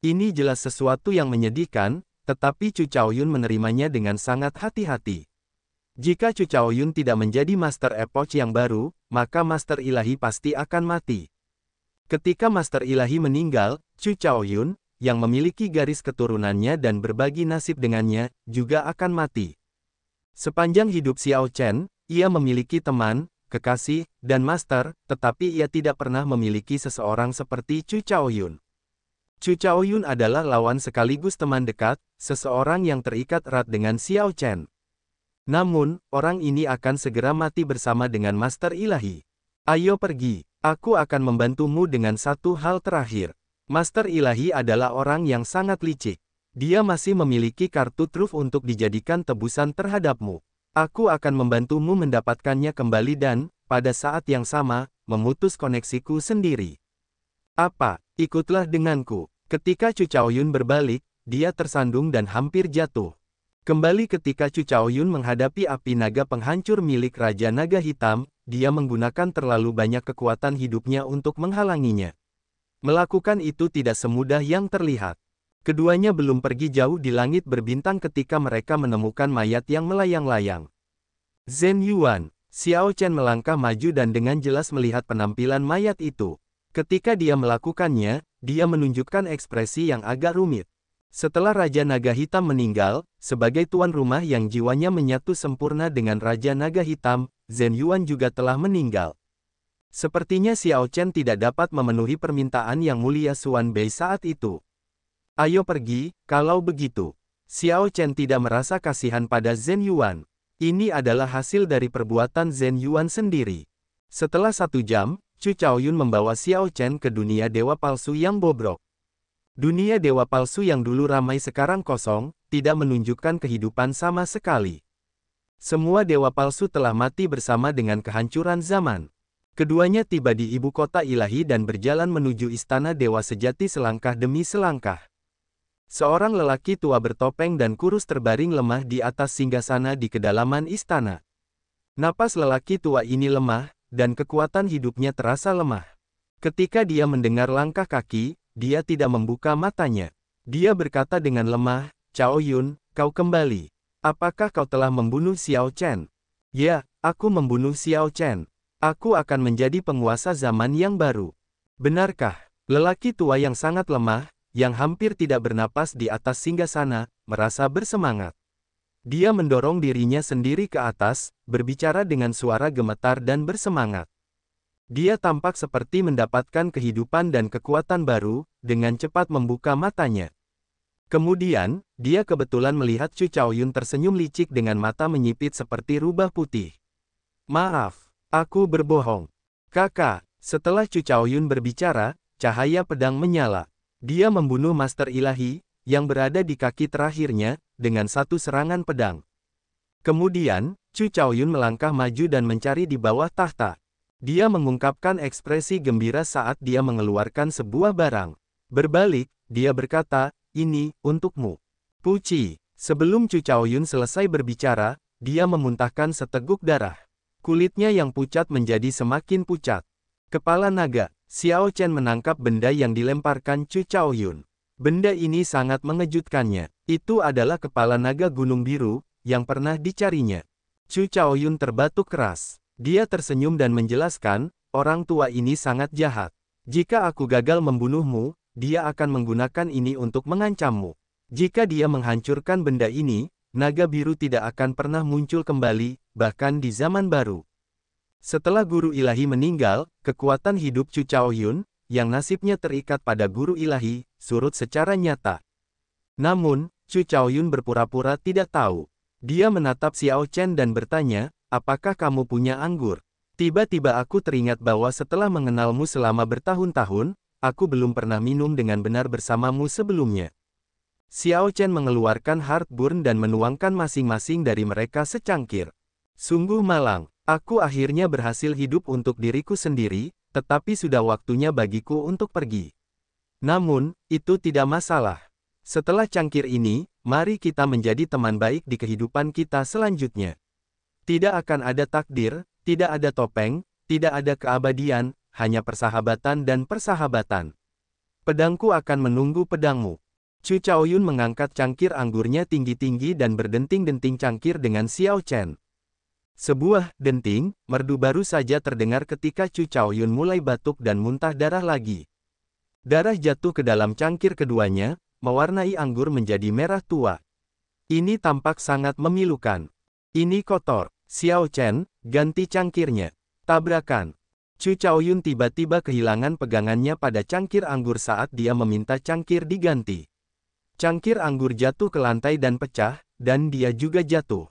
Ini jelas sesuatu yang menyedihkan, tetapi Chu Chaoyun menerimanya dengan sangat hati-hati. Jika Chu Chaoyun tidak menjadi Master Epoch yang baru, maka Master Ilahi pasti akan mati. Ketika Master Ilahi meninggal, Chu Chaoyun, yang memiliki garis keturunannya dan berbagi nasib dengannya, juga akan mati. Sepanjang hidup Xiao Chen, ia memiliki teman, kekasih, dan master, tetapi ia tidak pernah memiliki seseorang seperti Chu Chaoyun. Chu Chaoyun adalah lawan sekaligus teman dekat, seseorang yang terikat erat dengan Xiao Chen. Namun, orang ini akan segera mati bersama dengan Master Ilahi. Ayo pergi. Aku akan membantumu dengan satu hal terakhir. Master Ilahi adalah orang yang sangat licik. Dia masih memiliki kartu truf untuk dijadikan tebusan terhadapmu. Aku akan membantumu mendapatkannya kembali dan, pada saat yang sama, memutus koneksiku sendiri. Apa? Ikutlah denganku. Ketika Chu Chaoyun berbalik, dia tersandung dan hampir jatuh. Kembali ketika Chu Chaoyun menghadapi api naga penghancur milik Raja Naga Hitam, dia menggunakan terlalu banyak kekuatan hidupnya untuk menghalanginya. Melakukan itu tidak semudah yang terlihat. Keduanya belum pergi jauh di langit berbintang ketika mereka menemukan mayat yang melayang-layang. Zhen Yuan, Xiao Chen melangkah maju dan dengan jelas melihat penampilan mayat itu. Ketika dia melakukannya, dia menunjukkan ekspresi yang agak rumit. Setelah Raja Naga Hitam meninggal, sebagai tuan rumah yang jiwanya menyatu sempurna dengan Raja Naga Hitam, Zhen Yuan juga telah meninggal. Sepertinya Xiao Chen tidak dapat memenuhi permintaan yang mulia Xuan Bei saat itu. Ayo pergi, kalau begitu. Xiao Chen tidak merasa kasihan pada Zhen Yuan. Ini adalah hasil dari perbuatan Zhen Yuan sendiri. Setelah 1 jam, Chu Chaoyun membawa Xiao Chen ke dunia dewa palsu yang bobrok. Dunia dewa palsu yang dulu ramai sekarang kosong, tidak menunjukkan kehidupan sama sekali. Semua dewa palsu telah mati bersama dengan kehancuran zaman. Keduanya tiba di ibu kota ilahi dan berjalan menuju istana dewa sejati selangkah demi selangkah. Seorang lelaki tua bertopeng dan kurus terbaring lemah di atas singgasana di kedalaman istana. Napas lelaki tua ini lemah, dan kekuatan hidupnya terasa lemah. Ketika dia mendengar langkah kaki, dia tidak membuka matanya. Dia berkata dengan lemah, "Cao Yun, kau kembali. Apakah kau telah membunuh Xiao Chen?" "Ya, aku membunuh Xiao Chen. Aku akan menjadi penguasa zaman yang baru." "Benarkah?" Lelaki tua yang sangat lemah, yang hampir tidak bernapas di atas singgasana, merasa bersemangat. Dia mendorong dirinya sendiri ke atas, berbicara dengan suara gemetar dan bersemangat. Dia tampak seperti mendapatkan kehidupan dan kekuatan baru, dengan cepat membuka matanya. Kemudian, dia kebetulan melihat Chu Chaoyun tersenyum licik dengan mata menyipit seperti rubah putih. "Maaf, aku berbohong. Kakak." Setelah Chu Chaoyun berbicara, cahaya pedang menyala. Dia membunuh Master Ilahi, yang berada di kaki terakhirnya, dengan satu serangan pedang. Kemudian, Chu Chaoyun melangkah maju dan mencari di bawah tahta. Dia mengungkapkan ekspresi gembira saat dia mengeluarkan sebuah barang. Berbalik, dia berkata, "Ini, untukmu." "Puci." Sebelum Chu Chaoyun selesai berbicara, dia memuntahkan seteguk darah. Kulitnya yang pucat menjadi semakin pucat. Kepala naga, Xiao Chen menangkap benda yang dilemparkan Chu Chaoyun. Benda ini sangat mengejutkannya. Itu adalah kepala naga gunung biru, yang pernah dicarinya. Chu Chaoyun terbatuk keras. Dia tersenyum dan menjelaskan, "Orang tua ini sangat jahat. Jika aku gagal membunuhmu, dia akan menggunakan ini untuk mengancammu. Jika dia menghancurkan benda ini, naga biru tidak akan pernah muncul kembali, bahkan di zaman baru." Setelah guru ilahi meninggal, kekuatan hidup Chu Chaoyun, yang nasibnya terikat pada guru ilahi, surut secara nyata. Namun, Chu Chaoyun berpura-pura tidak tahu. Dia menatap Xiao Chen dan bertanya, "Apakah kamu punya anggur?" "Tiba-tiba aku teringat bahwa setelah mengenalmu selama bertahun-tahun, aku belum pernah minum dengan benar bersamamu sebelumnya." Xiao Chen mengeluarkan Heartburn dan menuangkan masing-masing dari mereka secangkir. "Sungguh malang, aku akhirnya berhasil hidup untuk diriku sendiri, tetapi sudah waktunya bagiku untuk pergi. Namun, itu tidak masalah. Setelah cangkir ini, mari kita menjadi teman baik di kehidupan kita selanjutnya. Tidak akan ada takdir, tidak ada topeng, tidak ada keabadian, hanya persahabatan dan persahabatan. Pedangku akan menunggu pedangmu." Chu Chaoyun mengangkat cangkir anggurnya tinggi-tinggi dan berdenting-denting cangkir dengan Xiao Chen. Sebuah denting merdu baru saja terdengar ketika Chu Chaoyun mulai batuk dan muntah darah lagi. Darah jatuh ke dalam cangkir keduanya, mewarnai anggur menjadi merah tua. Ini tampak sangat memilukan. "Ini kotor." "Xiao Chen, ganti cangkirnya." Tabrakan. Chu Chaoyun tiba-tiba kehilangan pegangannya pada cangkir anggur saat dia meminta cangkir diganti. Cangkir anggur jatuh ke lantai dan pecah, dan dia juga jatuh.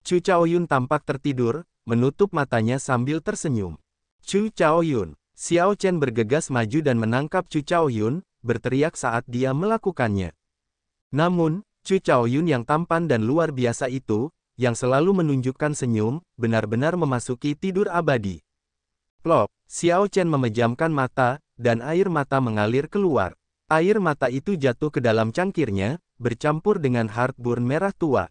Chu Chaoyun tampak tertidur, menutup matanya sambil tersenyum. "Chu Chaoyun." Xiao Chen bergegas maju dan menangkap Chu Chaoyun, berteriak saat dia melakukannya. Namun, Chu Chaoyun yang tampan dan luar biasa itu, yang selalu menunjukkan senyum, benar-benar memasuki tidur abadi. Plop, Xiao Chen memejamkan mata, dan air mata mengalir keluar. Air mata itu jatuh ke dalam cangkirnya, bercampur dengan Heartburn merah tua.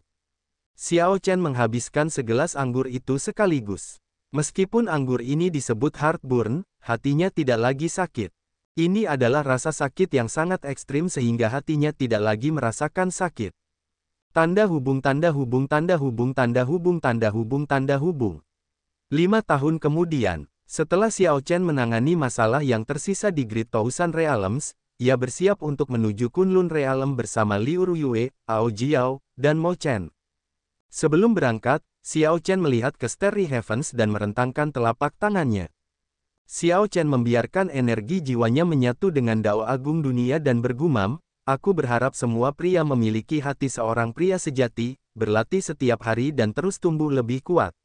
Xiao Chen menghabiskan segelas anggur itu sekaligus. Meskipun anggur ini disebut Heartburn, hatinya tidak lagi sakit. Ini adalah rasa sakit yang sangat ekstrim sehingga hatinya tidak lagi merasakan sakit. Tanda hubung tanda hubung tanda hubung tanda hubung tanda hubung tanda hubung. 5 tahun kemudian, setelah Xiao Chen menangani masalah yang tersisa di Great Thousand Realms, ia bersiap untuk menuju Kunlun Realm bersama Liu Ruyue, Ao Jiao, dan Mo Chen. Sebelum berangkat, Xiao Chen melihat ke Starry Heavens dan merentangkan telapak tangannya. Xiao Chen membiarkan energi jiwanya menyatu dengan Dao Agung Dunia dan bergumam, "Aku berharap semua pria memiliki hati seorang pria sejati, berlatih setiap hari dan terus tumbuh lebih kuat.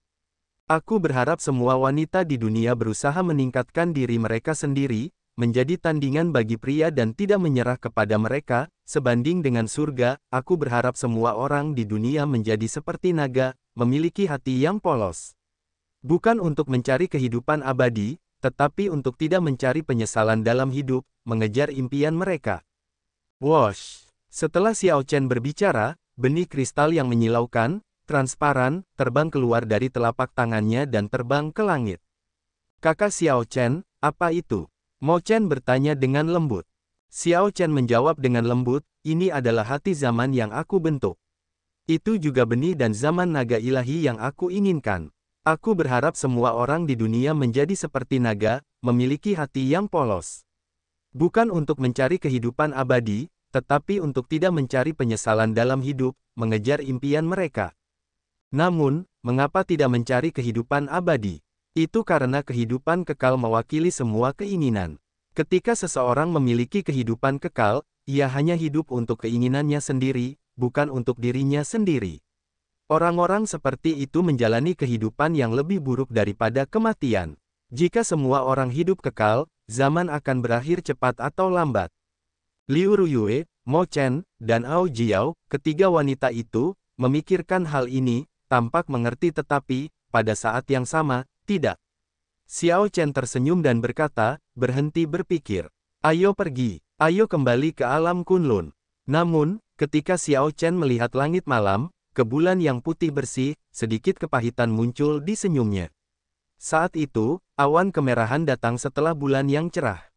Aku berharap semua wanita di dunia berusaha meningkatkan diri mereka sendiri, menjadi tandingan bagi pria dan tidak menyerah kepada mereka, sebanding dengan surga. Aku berharap semua orang di dunia menjadi seperti naga, memiliki hati yang polos." Bukan untuk mencari kehidupan abadi, tetapi untuk tidak mencari penyesalan dalam hidup, mengejar impian mereka. Wosh! Setelah Xiao Chen berbicara, benih kristal yang menyilaukan, transparan, terbang keluar dari telapak tangannya dan terbang ke langit. Kakak Xiao Chen, apa itu? Mo Chen bertanya dengan lembut. Xiao Chen menjawab dengan lembut, ini adalah hati zaman yang aku bentuk. Itu juga benih dan zaman naga ilahi yang aku inginkan. Aku berharap semua orang di dunia menjadi seperti naga, memiliki hati yang polos. Bukan untuk mencari kehidupan abadi, tetapi untuk tidak mencari penyesalan dalam hidup, mengejar impian mereka. Namun, mengapa tidak mencari kehidupan abadi? Itu karena kehidupan kekal mewakili semua keinginan. Ketika seseorang memiliki kehidupan kekal, ia hanya hidup untuk keinginannya sendiri, bukan untuk dirinya sendiri. Orang-orang seperti itu menjalani kehidupan yang lebih buruk daripada kematian. Jika semua orang hidup kekal, zaman akan berakhir cepat atau lambat. Liu Ruyue, Mo Chen, dan Ao Jiao, ketiga wanita itu, memikirkan hal ini, tampak mengerti tetapi, pada saat yang sama, tidak. Xiao Chen tersenyum dan berkata, berhenti berpikir. Ayo pergi, ayo kembali ke alam Kunlun. Namun, ketika Xiao Chen melihat langit malam, ke bulan yang putih bersih, sedikit kepahitan muncul di senyumnya. Saat itu, awan kemerahan datang setelah bulan yang cerah.